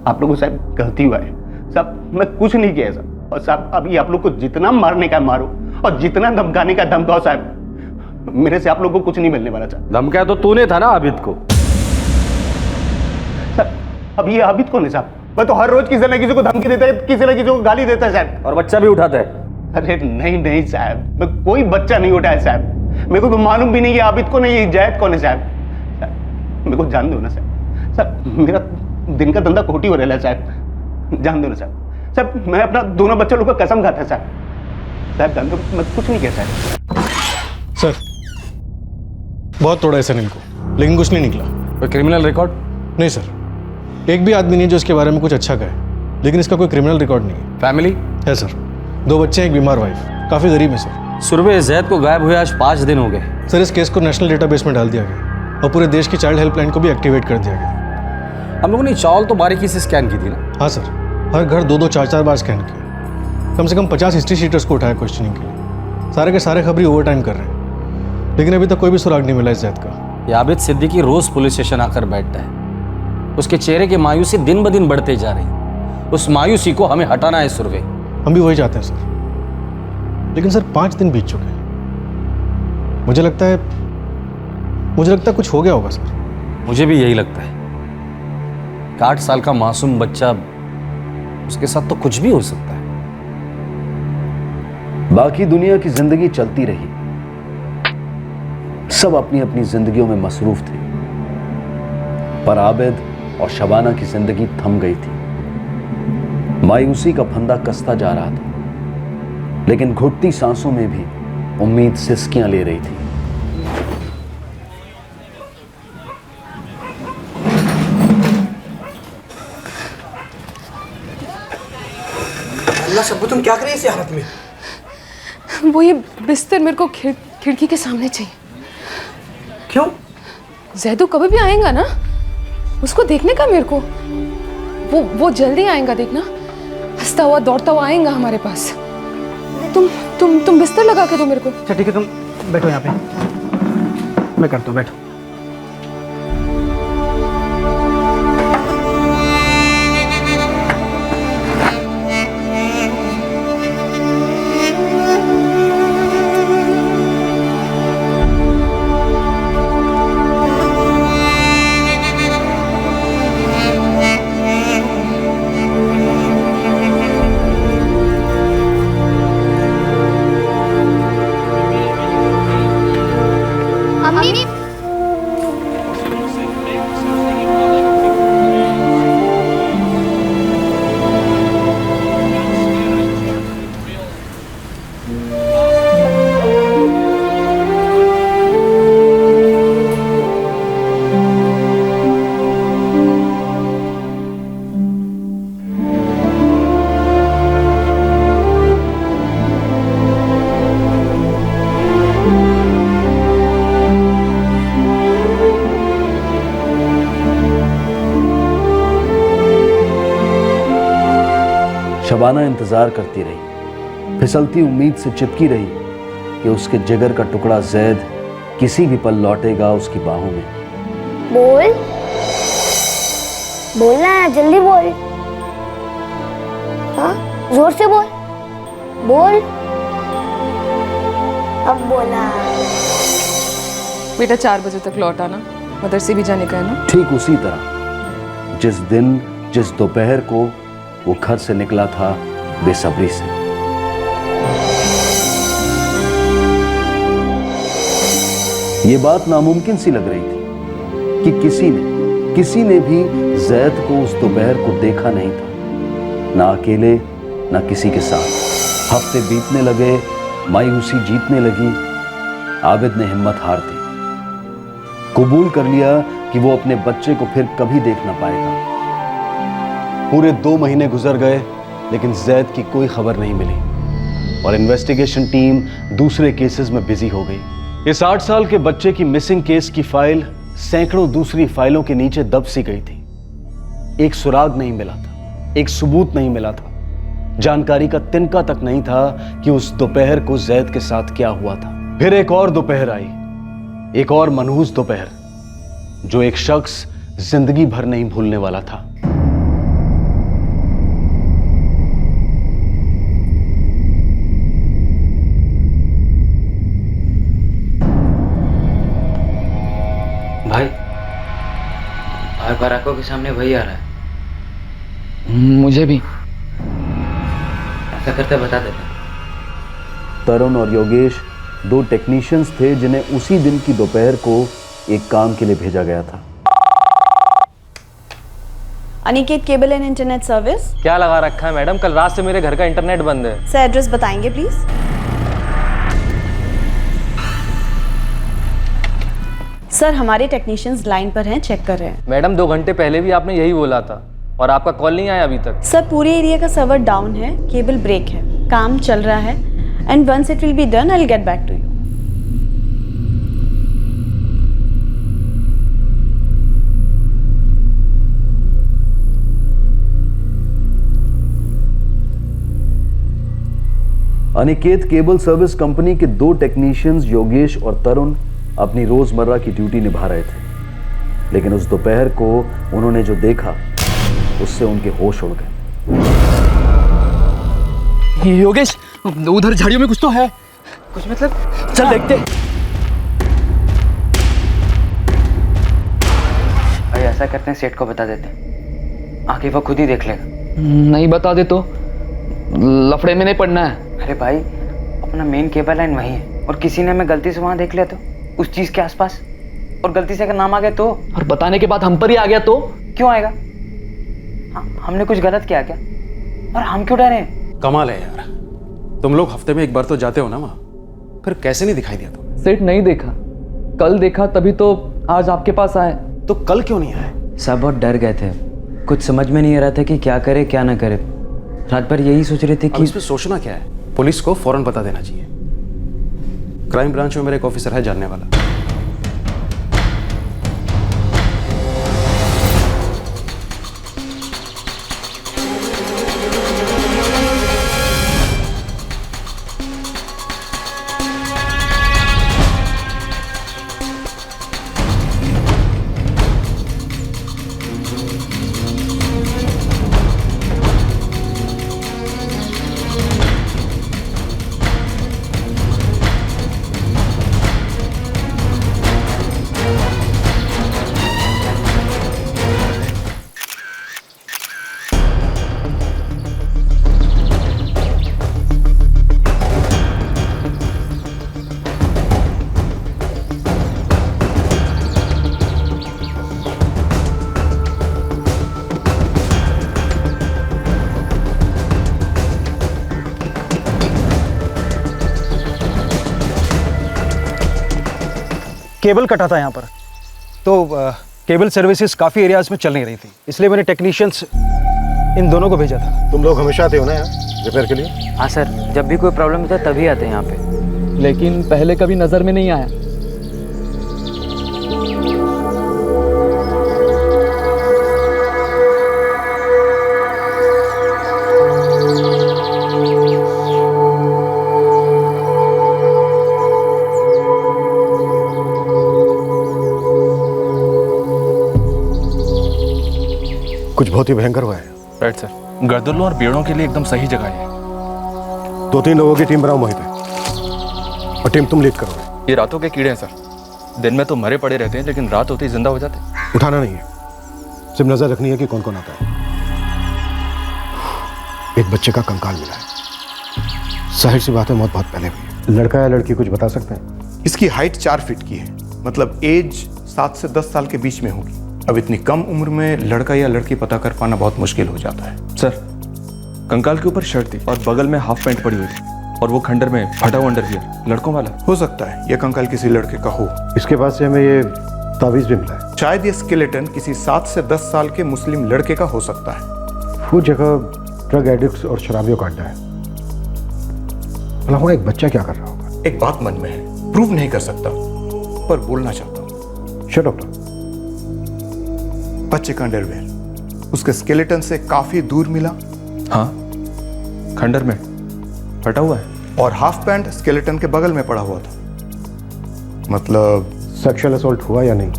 आप लोगों को साहब गलती हुआ है साहब, मैं कुछ नहीं किया साहब। और साहब अभी आप लोग को जितना मारने का मारो और जितना धमकाने का धमकाओ साहब, मेरे से आप लोगों को कुछ नहीं मिलने वाला साहब। धमकाया तो तूने था ना आबिद को। अब ये आबिद कौन है साहब? मैं तो हर रोज किसी न किसी को धमकी देता है, किसी न किसी को गाली देता है साहब। और बच्चा भी उठाता है? अरे नहीं साहब, मैं कोई बच्चा नहीं उठाया साहब। मेरे को तो मालूम भी नहीं है आबिद कौन है, ये जैद कौन है साहब। मेरे को जान दो ना साहब। साहब मेरा दिन का धंधा खोटी हो रहा है साहब, जान दो ना साहब। साहब मैं अपना दोनों बच्चा लोग का कसम खाता साहब। साहब जान दो, मैं कुछ नहीं किया साहब। सर बहुत तोड़ा है सर इनको, लेकिन कुछ नहीं निकला। कोई क्रिमिनल रिकॉर्ड? नहीं सर, एक भी आदमी नहीं जो इसके बारे में कुछ अच्छा कहे, लेकिन इसका कोई क्रिमिनल रिकॉर्ड नहीं है। फैमिली है सर, 2 बच्चे, एक बीमार वाइफ, काफ़ी गरीब है सर। सुरवे जैद को गायब हुए आज 5 दिन हो गए। सर इस केस को नेशनल डेटाबेस में डाल दिया गया और पूरे देश की चाइल्ड हेल्पलाइन को भी एक्टिवेट कर दिया गया। हम लोगों ने चावल तो बारीकी से स्कैन की थी ना? हाँ सर, हर घर 2-2, 4-4 बार स्कैन किया। कम से कम 50 हिस्ट्री शीटर्स को उठाया क्वेश्चनिंग के लिए। सारे के सारे खबरी ओवर टाइम कर रहे हैं, लेकिन अभी तक कोई भी सुराग नहीं मिला इस जैद का। ये आबिद सिद्दीकी रोज पुलिस स्टेशन आकर बैठता है। उसके चेहरे की मायूसी दिन ब दिन बढ़ते जा रही। उस मायूसी को हमें हटाना है सुरवे। हम भी वही चाहते हैं सर, लेकिन सर 5 दिन बीत चुके हैं। मुझे लगता है कुछ हो गया होगा सर। मुझे भी यही लगता है। 8 साल का मासूम बच्चा, उसके साथ तो कुछ भी हो सकता है। बाकी दुनिया की जिंदगी चलती रही, सब अपनी अपनी जिंदगियों में मसरूफ थे, पर आबिद और शबाना की जिंदगी थम गई थी। मायूसी का फंदा कसता जा रहा था, लेकिन घुटती सांसों में भी उम्मीद सिसकियां ले रही थी। अल्लाह शब्बू, तुम क्या कर रही है इस हालत में? वो ये बिस्तर मेरे को खिड़की के सामने चाहिए। क्यों? जैदू कभी भी आएगा ना, उसको देखने का मेरे को। वो जल्दी आएगा, देखना। हंसता हुआ दौड़ता हुआ आएगा हमारे पास। तुम बिस्तर लगा के दो मेरे को। अच्छा ठीक है, तुम बैठो यहाँ पे, मैं करता हूँ, बैठो। शबाना इंतजार करती रही, फिसलती उम्मीद से चिपकी रही कि उसके जिगर का टुकड़ा जैद किसी भी पल लौटेगा उसकी बाहों में। बोल, बोलना है, जल्दी बोल। हाँ, जोर से बोल, बोल, अब बोला। बेटा 4 बजे तक लौट आना, मदरसे भी जाने का है ना। ठीक उसी तरह जिस दिन जिस दोपहर को वो घर से निकला था बेसब्री से। ये बात नामुमकिन सी लग रही थी कि किसी ने भी जैद को उस दोपहर को देखा नहीं था, ना अकेले ना किसी के साथ। हफ्ते बीतने लगे, मायूसी जीतने लगी। आबिद ने हिम्मत हार दी, कबूल कर लिया कि वो अपने बच्चे को फिर कभी देख ना पाएगा। पूरे 2 महीने गुजर गए लेकिन जैद की कोई खबर नहीं मिली और इन्वेस्टिगेशन टीम दूसरे केसेस में बिजी हो गई। इस 8 साल के बच्चे की मिसिंग केस की फाइल सैकड़ों दूसरी फाइलों के नीचे दब सी गई थी। एक सुराग नहीं मिला था, एक सबूत नहीं मिला था, जानकारी का तिनका तक नहीं था कि उस दोपहर को जैद के साथ क्या हुआ था। फिर एक और दोपहर आई, एक और मनहूस दोपहर, जो एक शख्स जिंदगी भर नहीं भूलने वाला था। भाई, बार आंखों के सामने वही आ रहा है। मुझे भी। ऐसा करते बता देते। तरुण और योगेश 2 टेक्नीशियंस थे जिन्हें उसी दिन की दोपहर को एक काम के लिए भेजा गया था। Aniket cable and internet service. क्या लगा रखा है मैडम, कल रात से मेरे घर का इंटरनेट बंद है। सर एड्रेस बताएंगे प्लीज। सर हमारे टेक्नीशियंस लाइन पर हैं, चेक कर रहे हैं। मैडम 2 घंटे पहले भी आपने यही बोला था और आपका कॉल नहीं आया अभी तक। सर पूरे एरिया का सर्वर डाउन है, केबल ब्रेक है, काम चल रहा है and once it will be done I will get back to you. Aniket cable service company के 2 टेक्नीशियंस योगेश और तरुण अपनी रोजमर्रा की ड्यूटी निभा रहे थे, लेकिन उस दोपहर को उन्होंने जो देखा उससे उनके होश उड़ गए। योगेश, उधर झाड़ियों में कुछ तो है। कुछ मतलब? चल देखते। भाई ऐसा करते हैं, सेठ को बता देते हैं, आगे वो खुद ही देख लेगा। नहीं बता दे तो लफड़े में नहीं पड़ना है। अरे भाई, अपना मेन केबल लाइन वही है और किसी ने हमें गलती से वहां देख लिया तो, उस चीज के आसपास, और गलती से अगर नाम आ गया तो, और बताने के बाद हम पर ही आ गया तो? क्यों आएगा? हमने कुछ गलत किया क्या? और हम क्यों डरे? कमाल है यार, तुम लोग हफ्ते में एक बार तो जाते हो ना वहां, फिर कैसे नहीं दिखाई दिया तुम्हें? सेठ नहीं देखा, कल देखा तभी तो आज आपके पास आए। तो कल क्यों नहीं आए? सब बहुत डर गए थे, कुछ समझ में नहीं आ रहा था कि क्या करे क्या ना करे। रात भर यही सोच रहे थे कि इसमें सोचना क्या है, पुलिस को फौरन बता देना चाहिए। क्राइम ब्रांच में मेरा एक ऑफिसर है जानने वाला। केबल कटा था यहाँ पर, तो केबल सर्विसेज काफ़ी एरियाज में चल नहीं रही थी, इसलिए मैंने टेक्नीशियंस इन दोनों को भेजा था। तुम लोग हमेशा आते हो ना यहाँ रिपेयर के लिए? हाँ सर, जब भी कोई प्रॉब्लम होता है तभी आते हैं यहाँ पे। लेकिन पहले कभी नज़र में नहीं आया। कुछ बहुत ही भयंकर हुआ है। राइट सर, गर्दलों और पेड़ों के लिए एकदम सही जगह है। 2-3 लोगों की टीम बनाओ मोहित, और टीम तुम लीड करोगे। ये रातों के कीड़े हैं सर, दिन में तो मरे पड़े रहते हैं लेकिन रात होते ही जिंदा हो जाते हैं। उठाना नहीं है, सिर्फ नजर रखनी है कि कौन कौन आता है। एक बच्चे का कंकाल मिला है, जाहिर सी बात है मौत बहुत पहले हुई है। लड़का या लड़की कुछ बता सकते हैं? इसकी हाइट 4 फीट की है, मतलब एज 7 से 10 साल के बीच में होगी। अब इतनी कम उम्र में लड़का या लड़की पता कर पाना बहुत मुश्किल हो जाता है। सर, कंकाल के ऊपर शर्ट थी और बगल में हाफ पैंट पड़ी हुई थी और वो खंडर में फटा हुआ अंडरवियर, लड़कों वाला। हो सकता है यह कंकाल किसी लड़के का हो। इसके पास से हमें ये तावीज भी मिला है। शायद ये स्केलेटन किसी 7 से 10 साल के मुस्लिम लड़के का हो सकता है। वो जगह ड्रग एडिक्ट्स और शराबियों का अड्डा है। भला वहाँ एक बच्चा क्या कर रहा होगा? एक बात मन में है, प्रूव नहीं कर सकता पर बोलना चाहता हूँ। Shut up. बच्चे का अंडरवेयर उसके स्केलेटन से काफी दूर मिला। हाँ, खंडर में फटा हुआ है। और हाफ पैंट स्केलेटन के बगल में पड़ा हुआ था। मतलब सेक्सुअल असॉल्ट हुआ या नहीं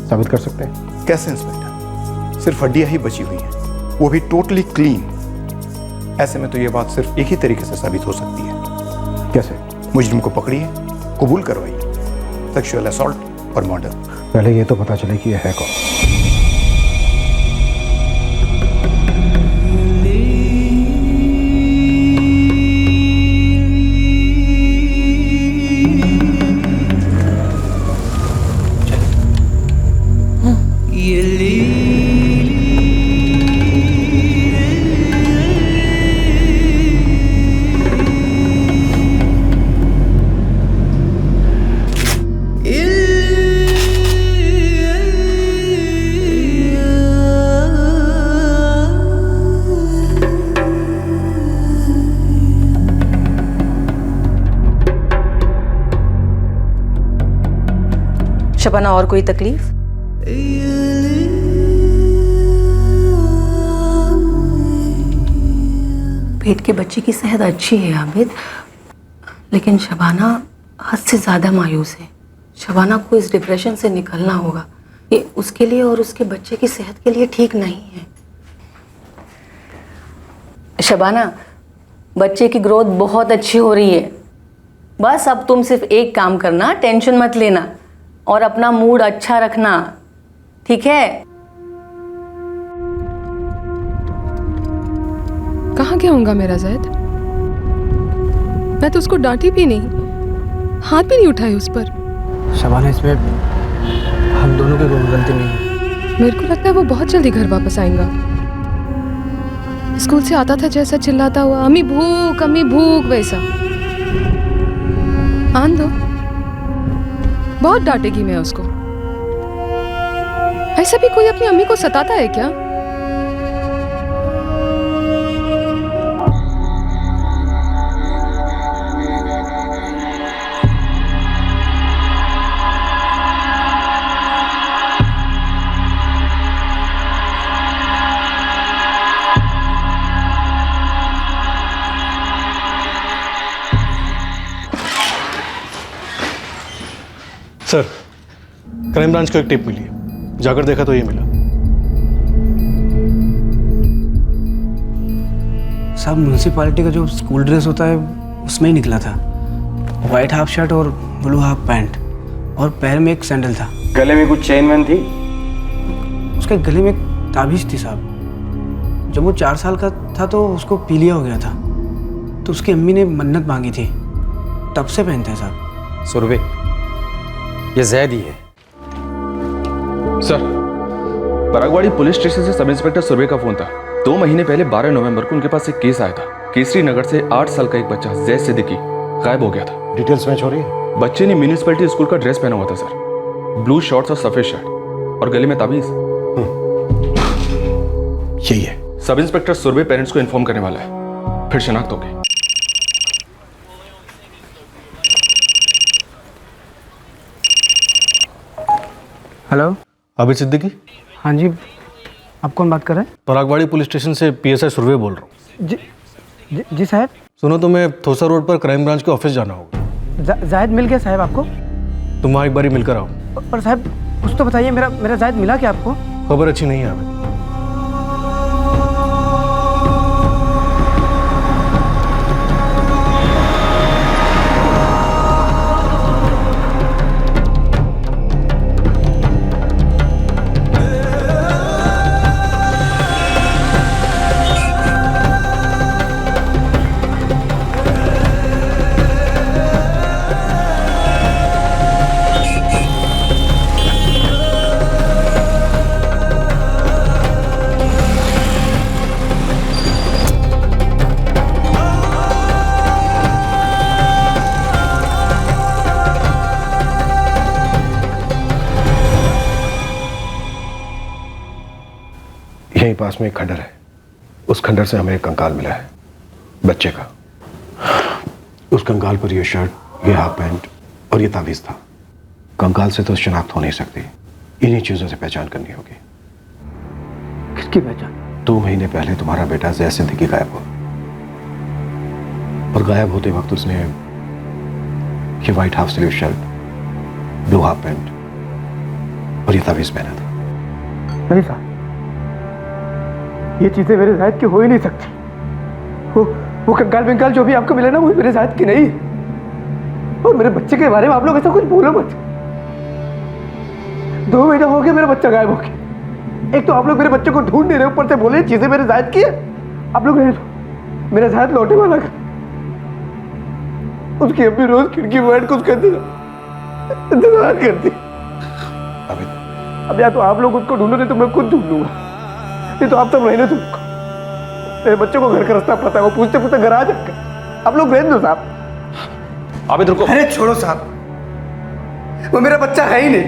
साबित कर सकते हैं? कैसे इंस्पेक्टर? सिर्फ हड्डियां ही बची हुई हैं, वो भी टोटली क्लीन। ऐसे में तो ये बात सिर्फ एक ही तरीके से साबित हो सकती है। कैसे? मुजरिम को पकड़िए, कबूल करवाइए, सेक्सुअल असॉल्ट और मर्डर। पहले ये तो पता चले कि ये है कौन। शबाना, और कोई तकलीफ? पेट के बच्चे की सेहत अच्छी है आबिद, लेकिन शबाना हद से ज़्यादा मायूस है। शबाना को इस डिप्रेशन से निकलना होगा। ये उसके लिए और उसके बच्चे की सेहत के लिए ठीक नहीं है। शबाना, बच्चे की ग्रोथ बहुत अच्छी हो रही है। बस अब तुम सिर्फ एक काम करना, टेंशन मत लेना और अपना मूड अच्छा रखना, ठीक है? कहाँ गया होगा मेरा जैद? मैं तो उसको डांटी भी नहीं, हाथ भी नहीं उठाए उस पर। शबाना, इसमें हम दोनों की कोई गलती नहीं है। मेरे को लगता है वो बहुत जल्दी घर वापस आएगा। स्कूल से आता था जैसा चिल्लाता हुआ, अम्मी भूख वैसा। आन दो, बहुत डांटेगी मैं उसको। ऐसा भी कोई अपनी अम्मी को सताता है क्या? सर, क्राइम ब्रांच को एक टिप मिली है, जाकर देखा तो ये मिला। साहब, म्यूनसिपालिटी का जो स्कूल ड्रेस होता है उसमें ही निकला था। वाइट हाफ शर्ट और ब्लू हाफ पैंट, और पैर में एक सैंडल था। गले में कुछ चेन वेन थी? उसके गले में एक ताबीज थी साहब। जब वो 4 साल का था तो उसको पीलिया हो गया था, तो उसकी अम्मी ने मन्नत मांगी थी, तब से पहनते हैं साहब। सुरभि, ये जैद ही है। सर, परागवाड़ी पुलिस स्टेशन से सब इंस्पेक्टर सुरभि का फोन था। 2 महीने पहले 12 नवंबर को उनके पास एक केस आया था। केसरी नगर से 8 साल का एक बच्चा जैद सिद्दीकी गायब हो गया था। डिटेल्स मैच हो रही है? बच्चे ने म्यूनिसिपैलिटी स्कूल का ड्रेस पहना हुआ था सर, ब्लू शॉर्ट्स और सफेद शर्ट, और गले में ताबीज। यही है। सब इंस्पेक्टर सुरभि पेरेंट्स को इन्फॉर्म करने वाला है, फिर शिनाख्त होगी। हेलो, आबिद सिद्दीकी? हाँ जी, आप कौन बात कर रहे हैं? परागवाड़ी पुलिस स्टेशन से PSI सुरभि बोल रहा हूँ। जी साहब। सुनो, तुम्हें थोसा रोड पर क्राइम ब्रांच के ऑफिस जाना होगा। जायद मिल गया साहब आपको? तुम वहाँ एक बारी मिलकर आओ। पर साहब कुछ तो बताइए, मेरा जायद मिला क्या आपको? खबर अच्छी नहीं है आबिद। यहीं पास में एक खंडर है, उस खंडर से हमें एक कंकाल मिला है बच्चे का। उस कंकाल पर ये शर्ट, ये हाफ पैंट और ये तावीज था। कंकाल से तो शनाख्त हो नहीं सकती, इन्हीं चीजों से पहचान करनी होगी। किसकी पहचान? 2 महीने पहले तुम्हारा बेटा जैद सिद्दीकी गायब हुआ, और गायब होते वक्त उसने ये white half sleeve shirt, blue half pant और ये तावीज पहना था। नहीं साहब, ये चीजें मेरे जायद की हो ही नहीं सकती। वो कंकाल बिंकाल जो भी आपको मिले ना, वो मेरे जायद की नहीं। और मेरे बच्चे के बारे में आप लोग ऐसा कुछ बोलो मत। 2 महीना हो गया मेरा बच्चा गायब हो गया। एक तो आप लोग मेरे बच्चे को ढूंढ नहीं रहे, ऊपर से बोले चीजें मेरे जायद की है। आप लोग नहीं, मेरा जायद लौटे वाला कर। उसकी अम्मी रोज खिड़की में बैठ के उसका इंतजार करती। अब या तो आप लोग उसको ढूंढोगे तो मैं खुद ढूंढ लूंगा, नहीं तो आप सब रहने दो। मेरे बच्चों को घर का रास्ता पता है, वो पूछते पूछते घर आ जाएगा। आप लोग रहने दो साहब। आबिद रुको। अरे छोड़ो साहब, वो मेरा बच्चा है ही नहीं।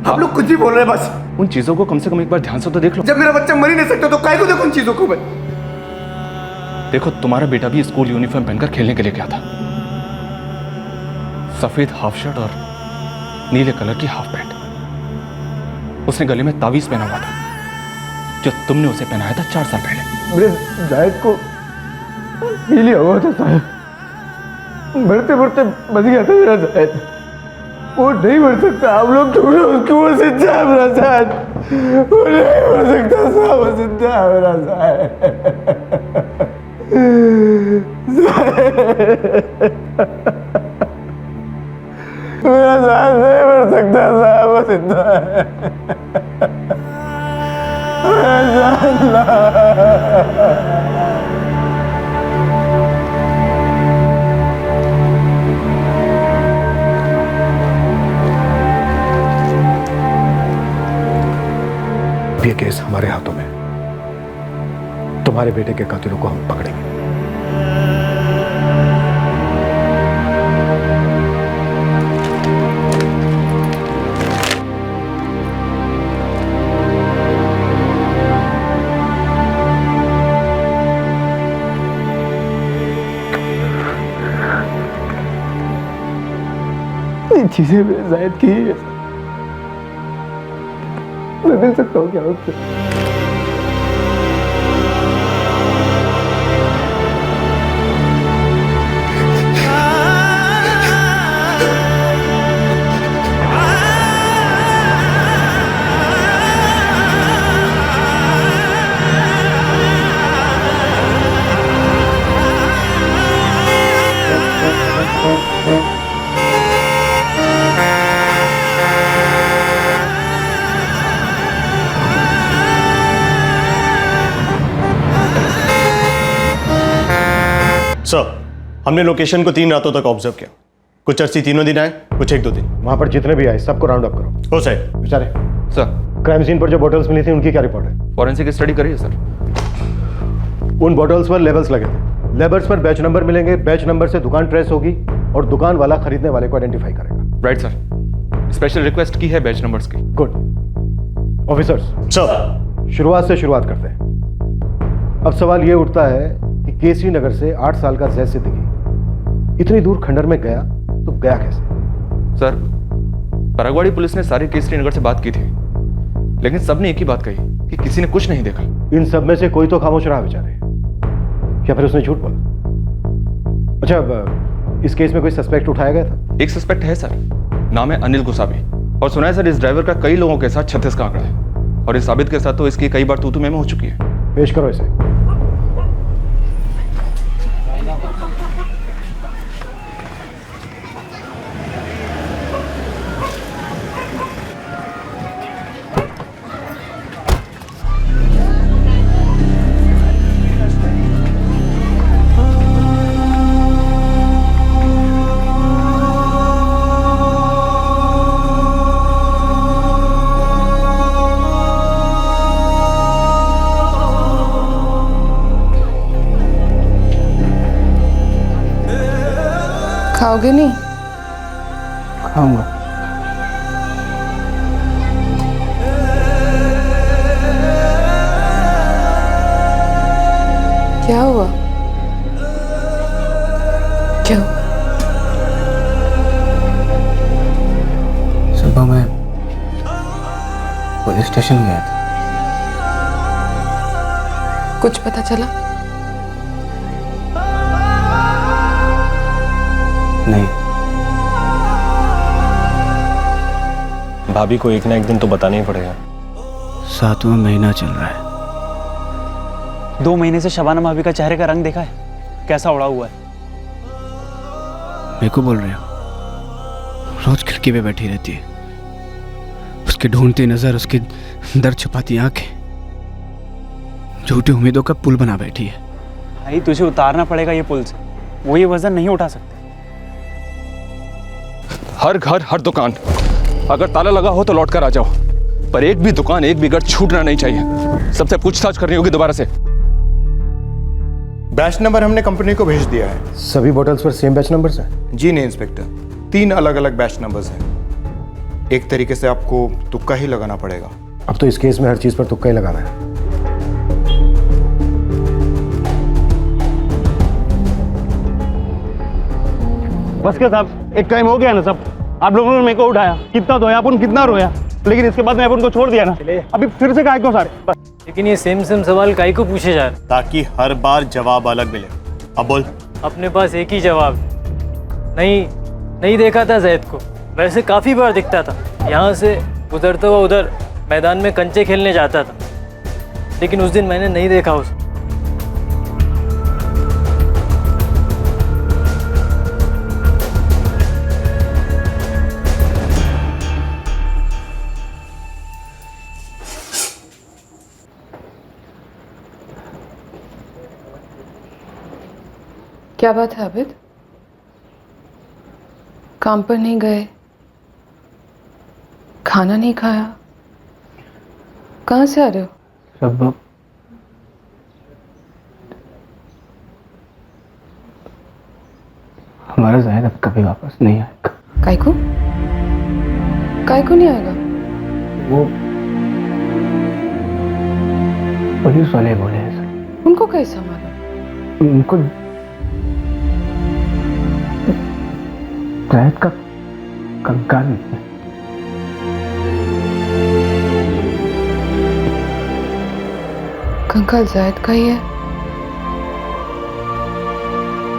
आप लोग कुछ भी बोल रहे हैं बस। उन चीजों को कम से कम एक बार ध्यान से तो देख लो। जब मेरा बच्चा मर ही नहीं सकता तो काहे को देखो उन चीजों को मैं। देखो, तुम्हारा बेटा भी स्कूल यूनिफॉर्म पहनकर खेलने के लिए गया था। सफेद हाफ शर्ट और नीले कलर की हाफ पैंट। उसने गले में तावीज पहना हुआ था जो तुमने उसे पहनाया था 4 साल पहले। मेरे जायद को पीली हुआ था साहब, बढ़ते बढ़ते बच गया था मेरा जायद। वो नहीं बढ़ सकता, आप लोग ढूंढो उसको। वो जिंदा है मेरा जायद, वो नहीं बढ़ सकता साहब, वो जिंदा है मेरा जायद। मेरा जायद नहीं बढ़ सकता साहब, वो जिंदा है। मेरा जायद ये केस हमारे हाथों में, तुम्हारे बेटे के कातिलों को हम पकड़ेंगे। ये चीजें मेरे जायद की ही है। मैं मिल सकता हूँ क्या उससे? सर, हमने लोकेशन को 3 रातों तक ऑब्जर्व किया। कुछ अर्सी 3 दिन आए, कुछ 1-2 दिन। वहां पर जितने भी आए सबको राउंड अप करो। हो साइड। बेचारे सर, क्राइम सीन पर जो बॉटल्स मिली थी उनकी क्या रिपोर्ट है? फॉरेंसिक स्टडी करिए सर। उन बॉटल्स पर लेबल्स लगे थे। लेबल्स पर बैच नंबर मिलेंगे, बैच नंबर से दुकान ट्रेस होगी और दुकान वाला खरीदने वाले को आइडेंटिफाई करेगा। राइट सर, स्पेशल रिक्वेस्ट की है बैच नंबर्स की। Good officers. सर, शुरुआत से शुरुआत करते हैं। अब सवाल ये उठता है कि केसरी नगर से 8 साल का जैद सिद्दीकी इतनी दूर खंडर में गया तो गया कैसे? सर, परगवाड़ी पुलिस ने सारे केसरी नगर से बात की थी, लेकिन सबने एक ही बात कही कि किसी ने कुछ नहीं देखा। इन सब में से कोई तो खामोश रहा बेचारे, या फिर उसने झूठ बोला? अच्छा, अब इस केस में कोई सस्पेक्ट उठाया गया था? एक सस्पेक्ट है सर, नाम है अनिल गुसाबी, और सुना है सर इस ड्राइवर का कई लोगों के साथ 36 का आंकड़ा है, और इस साबित के साथ तो इसकी कई बार तू-तू मैं हो चुकी है। पेश करो इसे। खाओगे नहीं? खाऊंगा। पुलिस स्टेशन गया था। कुछ पता चला? नहीं। भाभी को एक ना एक दिन तो बताना ही पड़ेगा। 7वां महीना चल रहा है। 2 महीने से शबाना भाभी का चेहरे का रंग देखा है? कैसा उड़ा हुआ है। मेरे को बोल रहे हो? रोज खिड़की पे बैठी रहती है, उसकी ढूंढती नजर, उसकी दर्द छुपाती आंखें, झूठी उम्मीदों का पुल बना बैठी है। भाई तुझे उतारना पड़ेगा ये पुल से, वो ये वजन नहीं उठा सकते। हर घर हर दुकान अगर ताला लगा हो तो लौट कर आ जाओ, पर एक भी दुकान एक भी घर छूटना नहीं चाहिए। सबसे पूछताछ करनी होगी दोबारा से। बैच नंबर हमने कंपनी को भेज दिया है। सभी bottles per same batch numbers हैं? जी नहीं इंस्पेक्टर, 3 अलग अलग बैच नंबर्स हैं। एक तरीके से आपको तुक्का ही लगाना पड़ेगा। अब तो इस केस में हर चीज पर तुक्का ही लगाना है। बस क्या साहब, एक टाइम हो गया ना सब। आप लोगों ने मेरे को उठाया, कितना रोया अपन, कितना रोया, लेकिन इसके बाद मैं अपन को छोड़ दिया ना। अभी फिर से काय को सारे। लेकिन ये सेम सवाल काहे को पूछे जा रहे? ताकि हर बार जवाब अलग मिले। अब बोल। अपने पास एक ही जवाब। नहीं देखा था जैद को, वैसे काफ़ी बार दिखता था। यहाँ से गुजरता हुआ उधर मैदान में कंचे खेलने जाता था, लेकिन उस दिन मैंने नहीं देखा उसे। क्या बात है आबिद? काम पर नहीं गए, खाना नहीं खाया, कहाँ से आ रहे हो? सब हमारा जाहिर अब कभी वापस नहीं आएगा। काय को नहीं आएगा? वो पुलिस वाले बोले हैं सर। उनको कैसा मालूम? उनको जायद का कंकाल नहीं है। कंकाल जायद का ही है,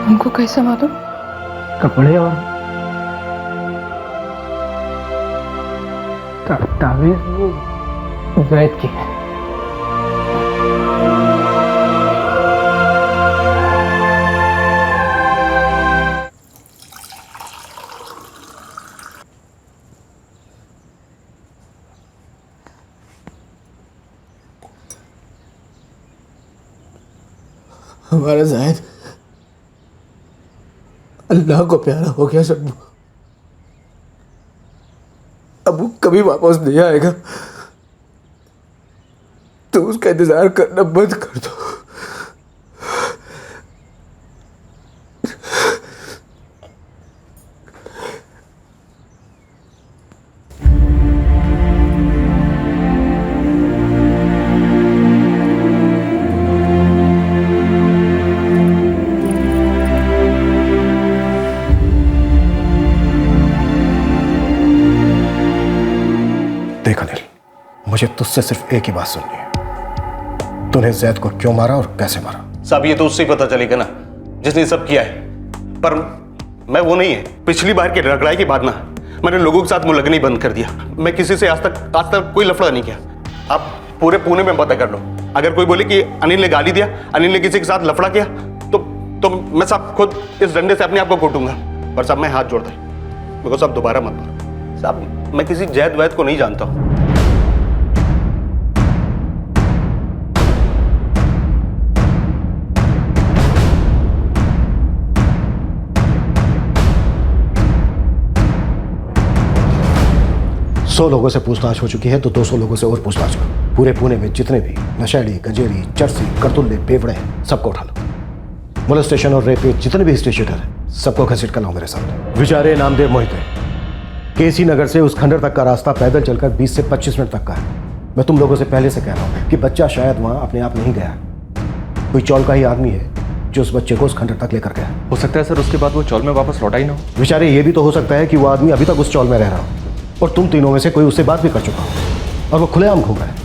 उनको कैसा मालूम? कपड़े और तावीज़ वो जायद की है। हमारा जायद अल्लाह को प्यारा हो गया शब्बू। अब वो कभी वापस नहीं आएगा, तो उसका इंतजार करना बंद कर दो। देख अनिल, मुझे तुझसे सिर्फ एक ही बात सुननी है। तूने जैद को क्यों मारा और कैसे मारा? साहब ये तो उससे ही पता चलेगा ना जिसने सब किया है। पर मैं वो नहीं है। पिछली बार की रगड़ाई के बाद ना मैंने लोगों के साथ मुंह लगना ही बंद कर दिया। मैं किसी से आज तक कोई लफड़ा नहीं किया। आप पूरे पुणे में पता कर लो, अगर कोई बोले कि अनिल ने गाली दिया, अनिल ने किसी के साथ लफड़ा किया, तो मैं साहब खुद इस डंडे से अपने आप को कोटूंगा। पर साहब मैं हाथ जोड़ता हूं, मेरे को साहब दोबारा मत मारो। साहब मैं किसी जैद वैद को नहीं जानता हूं। सौ लोगों से पूछताछ हो चुकी है तो 200 लोगों से और पूछताछ करो। पूरे पुणे में जितने भी नशेड़ी, गंजेरी, चरसी, करतुल्ले, बेवड़े हैं, सबको उठा लो। मोलेस्टेशन और रेप के जितने भी हिस्ट्री शीटर हैं, सबको घसीट कर लाओ मेरे सामने। विचारे नामदेव मोहिते, केसी नगर से उस खंडर तक का रास्ता पैदल चलकर 20 से 25 मिनट तक का है। मैं तुम लोगों से पहले से कह रहा हूँ कि बच्चा शायद वहाँ अपने आप नहीं गया। कोई चौल का ही आदमी है जो उस बच्चे को उस खंडर तक लेकर गया। हो सकता है सर उसके बाद वो चौल में वापस लौटा ही ना हो। विचारे ये भी तो हो सकता है कि वो आदमी अभी तक उस चौल में रह रहा हो और तुम तीनों में से कोई उससे बात भी कर चुका हो। और वो खुलेआम घूम रहा है।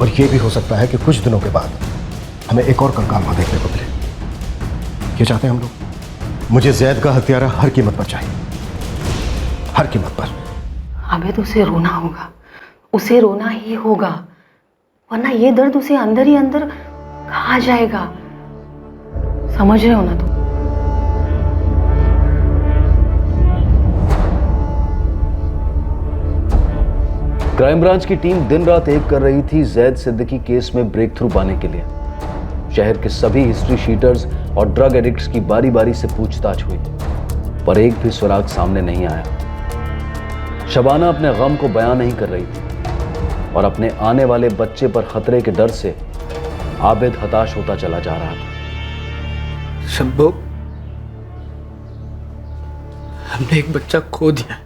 और ये भी हो सकता है कि कुछ दिनों के बाद हमें एक और कंकाल वहां देखने को मिले। ये चाहते हैं हम लोग। मुझे जैद का हत्यारा हर कीमत पर चाहिए, हर कीमत पर। आबिद, उसे रोना होगा, उसे रोना ही होगा, वरना ये दर्द उसे अंदर ही अंदर खा जाएगा। समझ रहे हो ना तुम? क्राइम ब्रांच की टीम दिन रात एक कर रही थी जैद सिद्दीकी केस में ब्रेक थ्रू पाने के लिए। शहर के सभी हिस्ट्री शीटर्स और ड्रग एडिक्ट्स की बारी बारी से पूछताछ हुई, पर एक भी सुराग सामने नहीं आया। शबाना अपने गम को बयां नहीं कर रही थी और अपने आने वाले बच्चे पर खतरे के डर से आबिद हताश होता चला जा रहा था। शब्बो, हमने एक बच्चा खो दिया,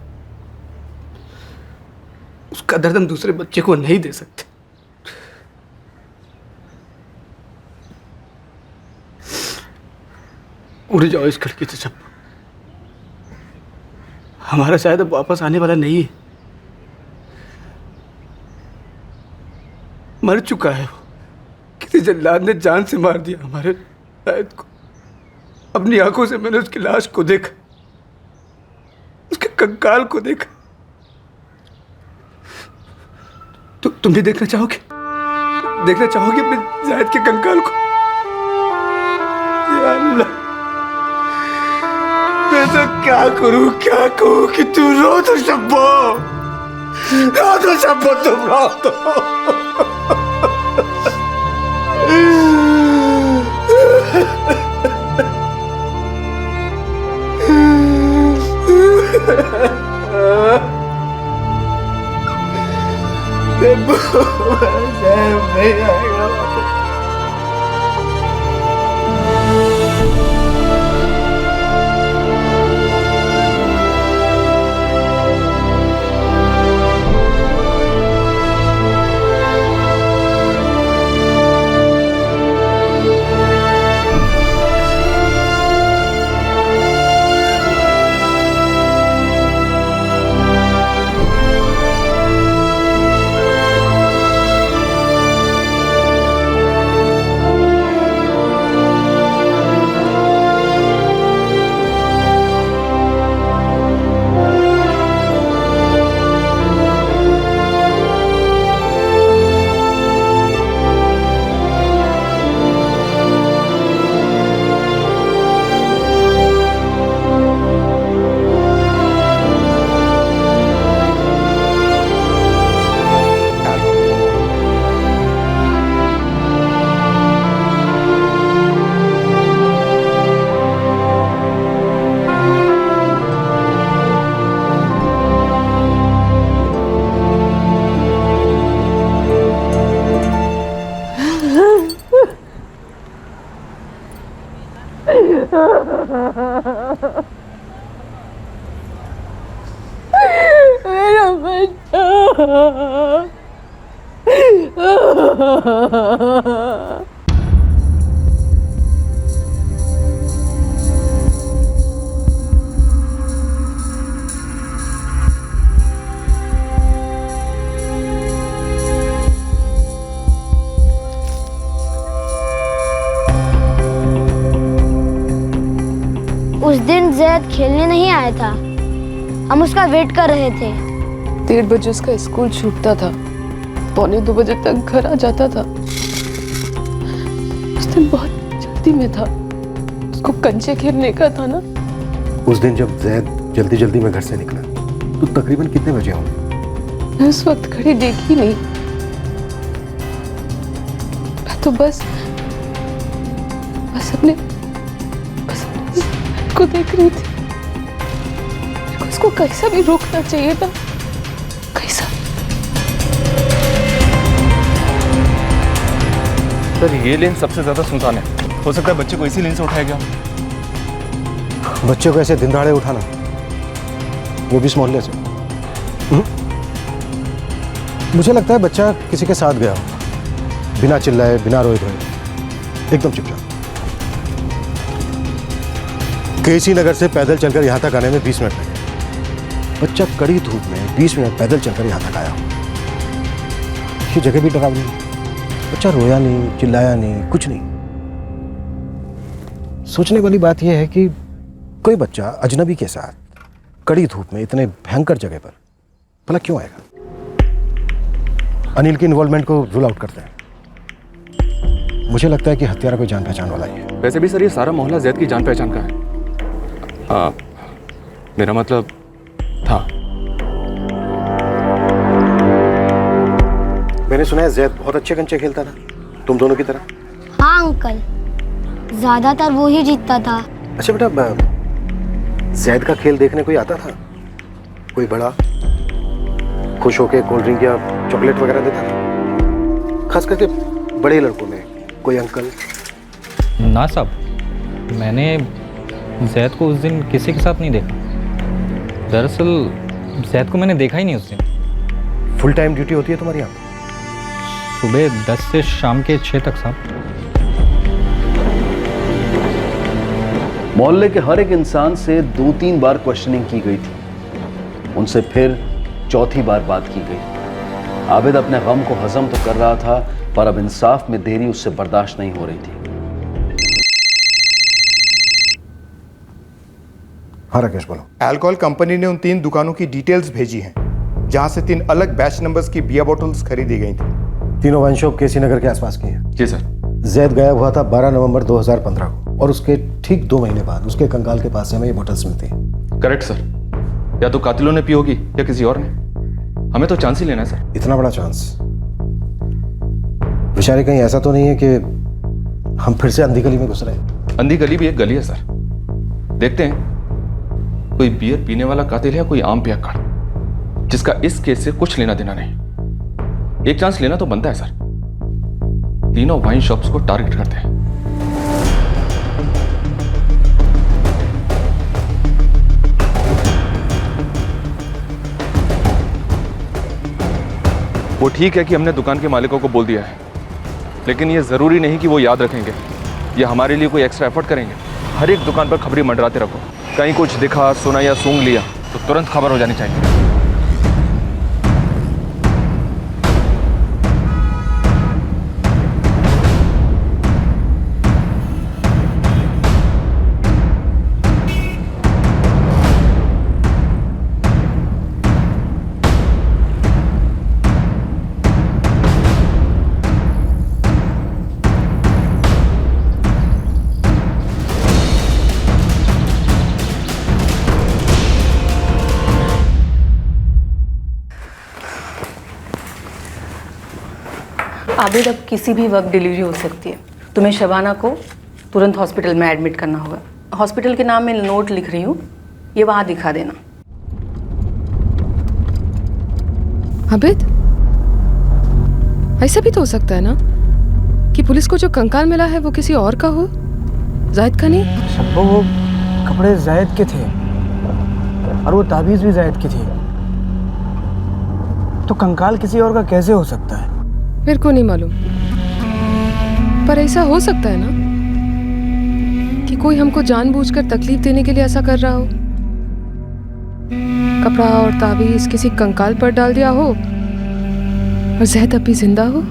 उसका दर्द हम दूसरे बच्चे को नहीं दे सकते। उड़ जाओ इस खिड़की से शब्बो, हमारा शायद अब वापस आने वाला नहीं है। मर चुका है वो, किसी जल्लाद ने जान से मार दिया हमारे शायद को। अपनी आंखों से मैंने उसकी लाश को देखा, उसके कंकाल को देखा। तुम भी देखना चाहोगे? देखना चाहोगे अपने जायद के कंकाल को? या अल्लाह, मैं तो क्या करूं कि तू रो तो शब्बो, तुम रो तो। नहीं आएगा वापस। मेरा बच्चा। उस दिन जैद खेलने नहीं आया था, हम उसका वेट कर रहे थे। 1:30 बजे उसका स्कूल छूटता था, 1:45 बजे तक घर आ जाता था। उस दिन बहुत जल्दी में था, उसको कंचे खेलने का था ना। उस दिन जब जैद जल्दी जल्दी में घर से निकला तो तकरीबन कितने बजे होंगे? मैं उस वक्त घड़ी देखी नहीं, मैं तो बस अपने को देख रही थी। उसको कैसा भी रोकना चाहिए था, कैसा। सर ये लेन सबसे ज्यादा सुनसान है, हो सकता है बच्चे को इसी लेन से उठाया गया। बच्चे को ऐसे दिन दहाड़े उठाना, वो भी इस मोहल्ले से। मुझे लगता है बच्चा किसी के साथ गया होगा, बिना चिल्लाए, बिना रोए धोए, एकदम चुपचाप। केसी नगर से पैदल चलकर यहाँ तक आने में 20 मिनट लगे। बच्चा कड़ी धूप में 20 मिनट पैदल चलकर यहाँ तक आया। ये जगह भी डरावनी है। बच्चा रोया नहीं, चिल्लाया नहीं, कुछ नहीं। सोचने वाली बात यह है कि कोई बच्चा अजनबी के साथ कड़ी धूप में इतने भयंकर जगह पर भला क्यों आएगा? अनिल की इन्वॉल्वमेंट को रूल आउट करते हैं। मुझे लगता है कि हत्यारा कोई जान पहचान वाला ही है। वैसे भी सर ये सारा मोहल्ला जैद की जान पहचान का है। हाँ, मेरा मतलब था। मैंने सुना है जैद बहुत अच्छे कंचे खेलता था, तुम दोनों की तरह। हाँ अंकल, ज्यादातर वो ही जीतता था। अच्छा बेटा, जैद का खेल देखने कोई आता था? कोई बड़ा खुश होके कोल्ड ड्रिंक या चॉकलेट वगैरह देता था? खास करके बड़े लड़कों में कोई अंकल? ना साहब, मैंने जैद को उस दिन किसी के साथ नहीं देखा। दरअसल जैद को मैंने देखा ही नहीं उस दिन। फुल टाइम ड्यूटी होती है तुम्हारी यहाँ? सुबह 10 से शाम के 6 तक साहब। मोहल्ले के हर एक इंसान से 2-3 बार क्वेश्चनिंग की गई थी, उनसे फिर चौथी बार बात की गई। आबिद अपने गम को हजम तो कर रहा था, पर अब इंसाफ में देरी उससे बर्दाश्त नहीं हो रही थी। हाँ राकेश बोलो। अल्कोहल कंपनी ने उन 3 दुकानों की डिटेल्स भेजी हैं, जहां से 3 अलग बैच नंबर्स की बियर बोतल्स खरीदी गई थी। तीनों वाइन शॉप केसी नगर के आसपास की है। जी सर। जैद गायब हुआ था 12 नवंबर 2015 को, और उसके ठीक 2 महीने बाद उसके कंकाल के पास से हमें ये बोतल्स मिलती हैं। Correct sir. या तो कातिलों ने पी होगी या किसी और ने। हमें तो चांस ही लेना है सर। इतना बड़ा चांस? बेचारे कहीं ऐसा तो नहीं है कि हम फिर से अंधी गली में घुस रहे हैं? अंधी गली भी एक गली है सर। देखते हैं कोई बियर पीने वाला कातिल है, कोई आम पियक्कड़, जिसका इस केस से कुछ लेना देना नहीं। एक चांस लेना तो बनता है सर। तीनों वाइन शॉप्स को टारगेट करते हैं। वो ठीक है कि हमने दुकान के मालिकों को बोल दिया है, लेकिन ये जरूरी नहीं कि वो याद रखेंगे या हमारे लिए कोई एक्स्ट्रा एफर्ट करेंगे। हर एक दुकान पर खबरें मंडराते रखो। कहीं कुछ दिखा, सुना या सूंघ लिया तो तुरंत खबर हो जानी चाहिए। आबिद, अब किसी भी वक्त डिलीवरी हो सकती है। तुम्हें शबाना को तुरंत हॉस्पिटल में एडमिट करना होगा। हॉस्पिटल के नाम में नोट लिख रही हूँ, ये वहाँ दिखा देना। आबिद, ऐसा भी तो हो सकता है ना कि पुलिस को जो कंकाल मिला है वो किसी और का हो, जायद का नहीं। शब्बो, वो कपड़े जायद के थे और वो ताबीज़ भी जायद की थी, तो कंकाल किसी और का कैसे हो सकता है? मेरे को नहीं मालूम, पर ऐसा हो सकता है ना कि कोई हमको जानबूझकर तकलीफ देने के लिए ऐसा कर रहा हो। कपड़ा और ताबीज किसी कंकाल पर डाल दिया हो और जैद अब भी जिंदा हो।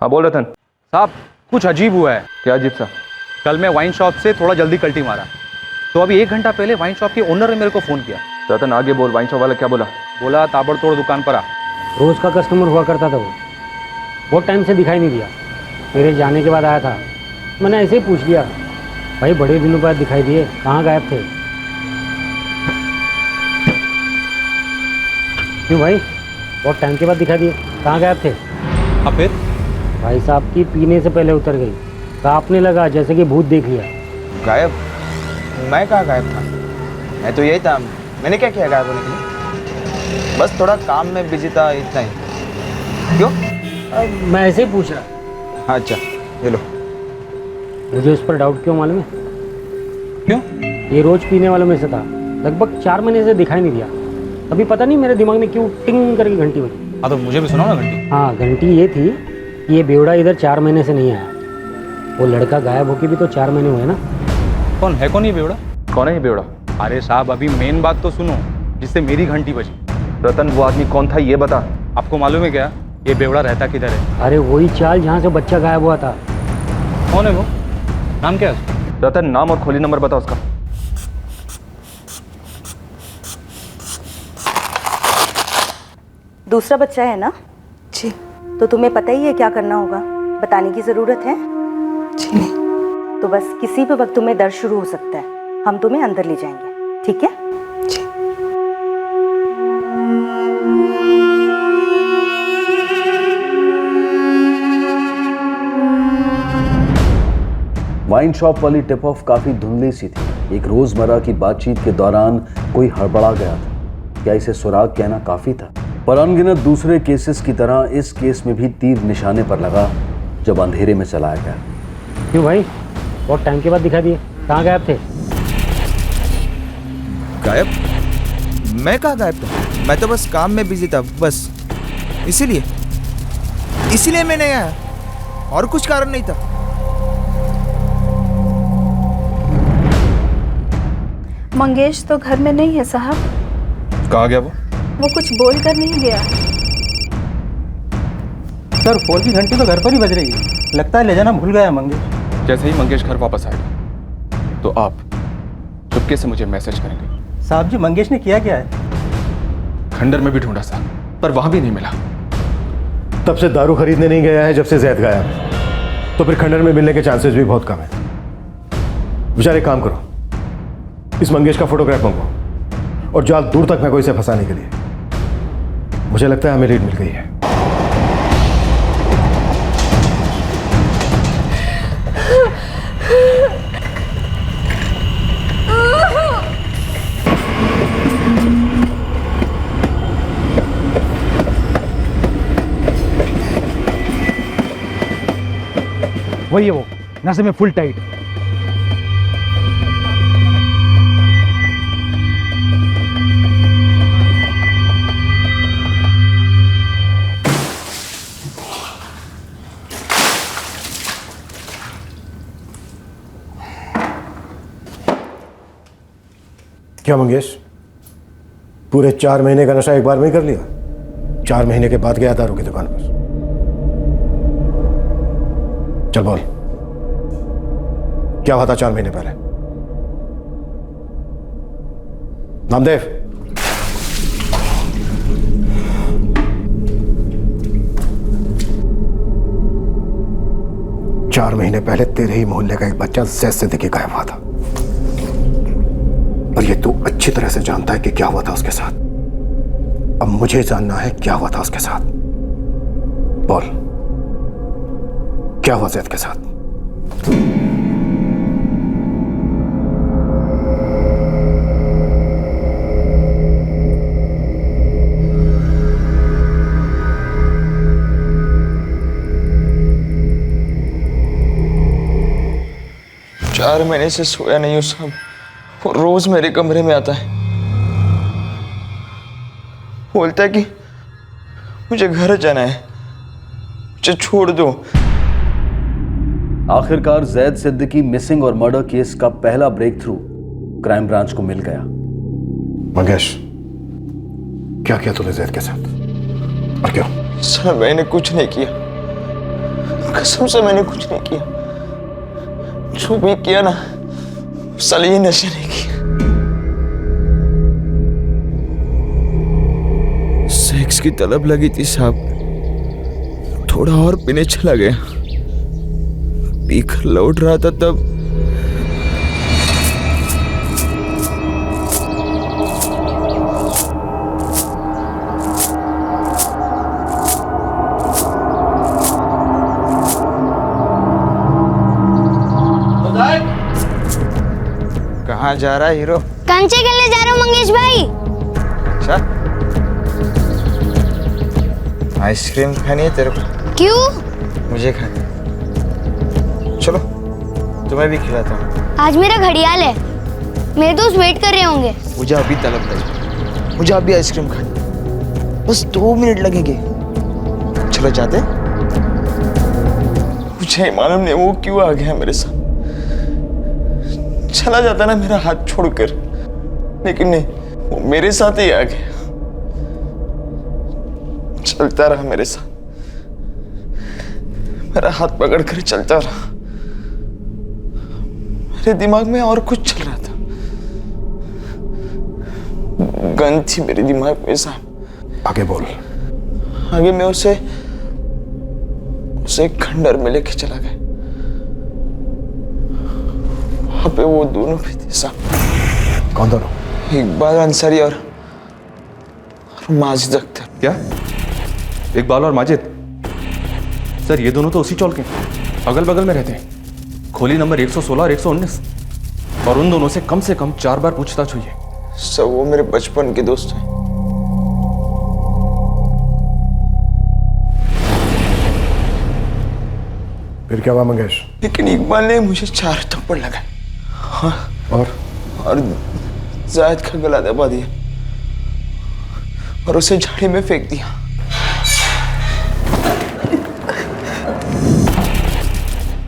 हाँ बोल रतन साहब, कुछ अजीब हुआ है। क्या अजीब सा? कल मैं वाइन शॉप से थोड़ा जल्दी कल्टी मारा, तो अभी 1 घंटा पहले वाइन शॉप के ओनर ने मेरे को फ़ोन किया। रतन आगे बोल, वाइन शॉप वाला क्या बोला? बोला ताबड़तोड़ दुकान पर आ। रोज़ का कस्टमर हुआ करता था वो, बहुत टाइम से दिखाई नहीं दिया। मेरे जाने के बाद आया था, मैंने ऐसे ही पूछ लिया, भाई बड़े दिनों बाद दिखाई दिए, कहाँ गायब थे? क्यों भाई, बहुत टाइम के बाद दिखाई दिए, कहाँ गायब थे? अब फिर भाई साहब की पीने से पहले उतर गई, कांपने लगा जैसे कि भूत देख लिया। गायब? मैं कहाँ गायब था? मैं तो यही था। मैंने क्या किया गायब होने के लिए? बस थोड़ा काम में बिजी था, इतना ही। क्यों? मैं ऐसे ही पूछ रहा। अच्छा ये लो। मुझे उस पर डाउट क्यों मालूम है? क्यों? ये रोज पीने वालों में से था, लगभग 4 महीने से दिखाई नहीं दिया। अभी पता नहीं मेरे दिमाग में क्यों टिंग करके घंटी बजी। हाँ तो मुझे भी सुनाओ ना घंटी। हाँ, घंटी ये थी कि ये बेवड़ा इधर 4 महीने से नहीं आया। वो लड़का गायब होके भी तो 4 महीने हुए ना। कौन है, कौन ये बेवड़ा? कौन है ये बेवड़ा? अरे साहब अभी मेन बात तो सुनो जिससे मेरी घंटी बजी। रतन वो आदमी कौन था ये बता। आपको मालूम है क्या ये बेवड़ा रहता किधर है? अरे वही चाल जहाँ से बच्चा गायब हुआ था। कौन है वो? नाम क्या है? रतन नाम और खोली नंबर बता उसका। दूसरा बच्चा है ना? जी। तो तुम्हें पता ही है क्या करना होगा, बताने की ज़रूरत है? जी नहीं। तो बस किसी भी वक्त तुम्हें दर्द शुरू हो सकता है, हम तुम्हें अंदर ले जाएंगे, ठीक है? जी। वाइन शॉप वाली टिप ऑफ काफी धुंधली सी थी। एक रोजमर्रा की बातचीत के दौरान कोई हड़बड़ा गया था। क्या इसे सुराग कहना काफी था? पर अनगिनत दूसरे केसेस की तरह इस केस में भी तीर निशाने पर लगा जब अंधेरे में चलाया गया। क्यों भाई, बहुत टाइम के बाद दिखा दिए, कहाँ गायब थे? गायब? मैं कहाँ गायब था? मैं तो बस काम में बिजी था, बस इसीलिए मैं नहीं आया, और कुछ कारण नहीं था। मंगेश तो घर में नहीं है साहब। कहाँ गया वो? वो कुछ बोल कर नहीं गया। सर फोन की घंटी तो घर पर ही बज रही है, लगता है ले जाना भूल गया मंगेश। जैसे ही मंगेश घर वापस आएगा तो आप चुपके से मुझे मैसेज करेंगे। साहब जी मंगेश ने किया क्या है? खंडर में भी ढूंढा साहब, पर वहां भी नहीं मिला। तब से दारू खरीदने नहीं गया है जब से जैद गायब, तो फिर खंडर में मिलने के चांसेस भी बहुत कम है। बेचारे काम करो, इस मंगेश का फोटोग्राफ मंगवाओ और जाल दूर तक फेंको इसे फंसाने के लिए। मुझे लगता है हमें लीड मिल गई है। वही है वो, नशे में फुल टाइट। क्या मंगेश, पूरे 4 महीने का नशा एक बार में ही कर लिया? 4 महीने के बाद गया दारू की दुकान पर। चल बोल, क्या हुआ था 4 महीने पहले? नामदेव, चार महीने पहले तेरे ही मोहल्ले का एक बच्चा जैद सिद्दीकी गायब हुआ था, और ये तू अच्छी तरह से जानता है कि क्या हुआ था उसके साथ। अब मुझे जानना है क्या हुआ था उसके साथ। बोल, क्या हुआ जैद के साथ? चार महीने से सोया नहीं हूं साहब, वो रोज मेरे कमरे में आता है, बोलता है कि मुझे घर जाना है, मुझे छोड़ दो। आखिरकार जैद सिद्दीकी मिसिंग और मर्डर केस का पहला ब्रेक थ्रू क्राइम ब्रांच को मिल गया। मंगेश, क्या किया तूने जैद के साथ और क्यों? सर मैंने कुछ नहीं किया, कसम से मैंने कुछ नहीं किया। जो भी किया ना, साले ये नशे नहीं किया। सेक्स की तलब लगी थी साहब, थोड़ा और पीने चला गया, पीकर लौट रहा था तब कहाँ जा रहा है हीरो? कंचे खेलने जा रहा हूँ मंगेश भाई। अच्छा, आइसक्रीम खानी है तेरे को? क्यों? मुझे खानी। चलो तुम्हें भी खिलाता हूँ। आज मेरा घड़ियाल है, मेरे दोस्त वेट कर रहे होंगे। मुझे अभी तलब लगी, मुझे अभी आइसक्रीम खानी, बस 2 मिनट लगेंगे। चलो जाते। मुझे मालूम नहीं वो क्यों आ गया मेरे साथ, चला जाता ना मेरा हाथ छोड़कर। लेकिन नहीं, वो मेरे साथ ही आ गया, चलता रहा मेरे साथ, मेरा हाथ पकड़ कर चलता रहा। मेरे दिमाग में और कुछ चल रहा था, गन थी मेरे दिमाग में साहब। आगे बोल। आगे मैं उसे खंडर में लेके चला गया। वहां पे वो दोनों भी थे साहब। कौन दोनों? इकबाल अंसारी और माजिद अख्तर। क्या? इकबाल और माजिद? सर ये दोनों तो उसी चौल के अगल बगल में रहते हैं, खोली नंबर 116 और 119, और उन दोनों से कम 4 बार पूछताछ हुई है। सर वो मेरे बचपन के दोस्त हैं। फिर क्या हुआ मंगेश? लेकिन इकबाल ने मुझे 4 थप्पड़ लगाए। हाँ, और जायद का गला दबा दिया और उसे झाड़ी में फेंक दिया।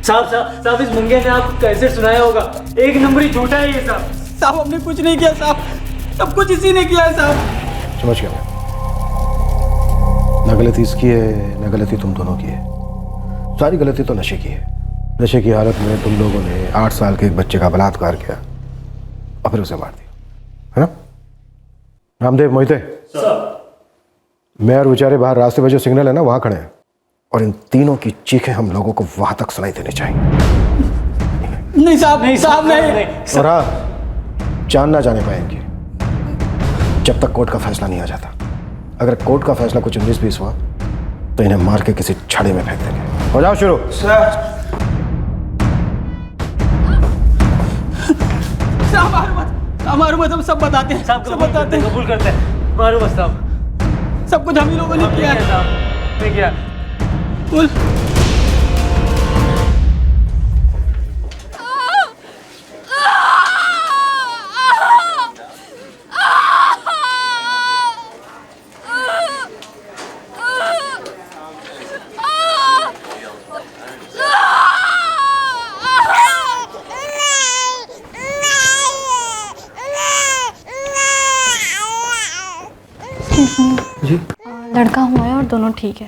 साहब इस मुंगे ने आपको कैसे सुनाया होगा, एक नंबर ही झूठा है ये साहब। साहब हमने कुछ नहीं किया साहब, सब कुछ इसी ने किया है साहब। समझ गया मैं। न गलती इसकी है न गलती तुम दोनों की है, सारी गलती तो नशे की है। नशे की हालत में तुम लोगों ने 8 साल के एक बच्चे का बलात्कार किया और फिर उसे मार दिया, है ना? रामदेव, मोहिते, मैं और बेचारे बाहर रास्ते पे जो सिग्नल है ना वहां खड़े हैं, और इन तीनों की चीखें हम लोगों को वहां तक सुनाई देनी चाहिए। नहीं साहब, नहीं। और हाँ, जान ना जाने पाएंगे जब तक कोर्ट का फैसला नहीं आ जाता। अगर कोर्ट का फैसला कुछ 19-20 हुआ तो इन्हें मार के किसी छड़े में फेंक देंगे। हो जाओ शुरू। सर मारो मत, हम सब बताते हैं, सब बताते हैं, कबूल करते हैं। मारो मत साहब, सब कुछ हम ही लोगों ने किया है साहब। नहीं किया। बोल। जी लड़का हुआ है और दोनों ठीक है।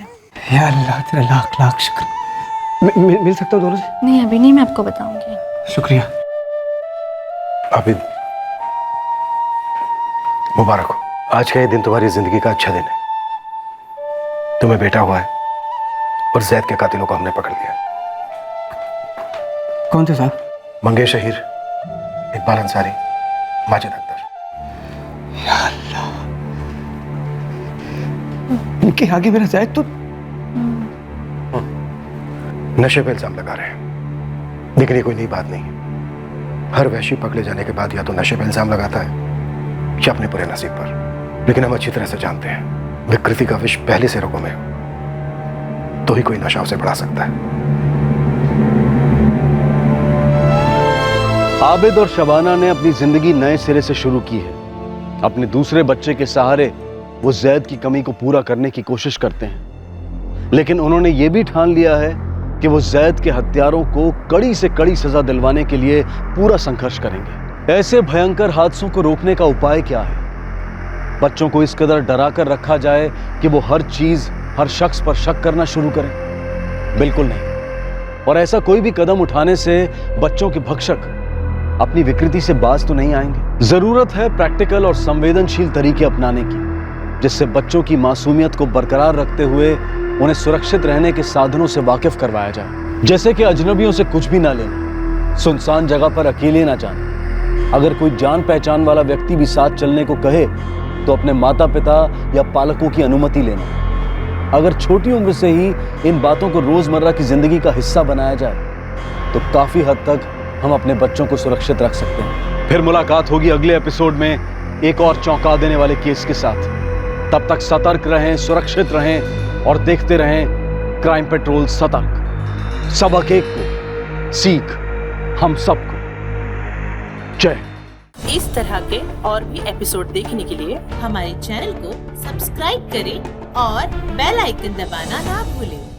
या अल्लाह, तेरा लाख लाख शुक्र। मिल सकता हूँ दोनों से? नहीं अभी नहीं, मैं आपको बताऊंगी। शुक्रिया। आबिद, मुबारक हो। आज का ये दिन तुम्हारी जिंदगी का अच्छा दिन है। तुम्हें बेटा हुआ है और जैद के कातिलों को हमने पकड़ लिया। कौन थे साहब? मंगेश अहीर, इकबाल अंसारी, माजिद अख्तर। या अल्लाह, इनके आगे मेरा जैद तो नशे पे इल्जाम लगा रहे हैं, लेकिन ये कोई नई बात नहीं। हर वहशी पकड़े जाने के बाद या तो नशे पे इल्जाम लगाता है या अपने बुरे नसीब पर। लेकिन हम अच्छी तरह से जानते हैं विकृति का विष पहले से रोगों में हो तो ही कोई नशा उसे बढ़ा सकता है। आबिद और शबाना ने अपनी जिंदगी नए सिरे से शुरू की है। अपने दूसरे बच्चे के सहारे वो जैद की कमी को पूरा करने की कोशिश करते हैं, लेकिन उन्होंने ये भी ठान लिया है कि वो जैद के हत्यारों को कड़ी से कड़ी सजा दिलवाने के लिए पूरा संघर्ष करेंगे। ऐसे भयंकर हादसों को रोकने का उपाय क्या है? बच्चों को इस कदर डरा कर रखा जाए कि वो हर चीज, हर शख्स पर शक करना शुरू करें? बिल्कुल नहीं। और ऐसा कोई भी कदम उठाने से बच्चों के भक्षक अपनी विकृति से बाज तो नहीं आएंगे। जरूरत है प्रैक्टिकल और संवेदनशील तरीके अपनाने की, जिससे बच्चों की मासूमियत को बरकरार रखते हुए उन्हें सुरक्षित रहने के साधनों से वाकिफ करवाया जाए। जैसे कि अजनबियों से कुछ भी ना लेना, सुनसान जगह पर अकेले ना जाना। अगर कोई जान पहचान वाला व्यक्ति भी साथ चलने को कहे तो अपने माता पिता या पालकों की अनुमति लेना। अगर छोटी उम्र से ही इन बातों को रोजमर्रा की जिंदगी का हिस्सा बनाया जाए तो काफी हद तक हम अपने बच्चों को सुरक्षित रख सकते हैं। फिर मुलाकात होगी अगले एपिसोड में एक और चौंका देने वाले केस के साथ। तब तक सतर्क रहें, सुरक्षित रहें और देखते रहें क्राइम पेट्रोल सतर्क। सबक एक को, सीख हम सबको। जय। इस तरह के और भी एपिसोड देखने के लिए हमारे चैनल को सब्सक्राइब करें और बेल आइकन दबाना ना भूलें।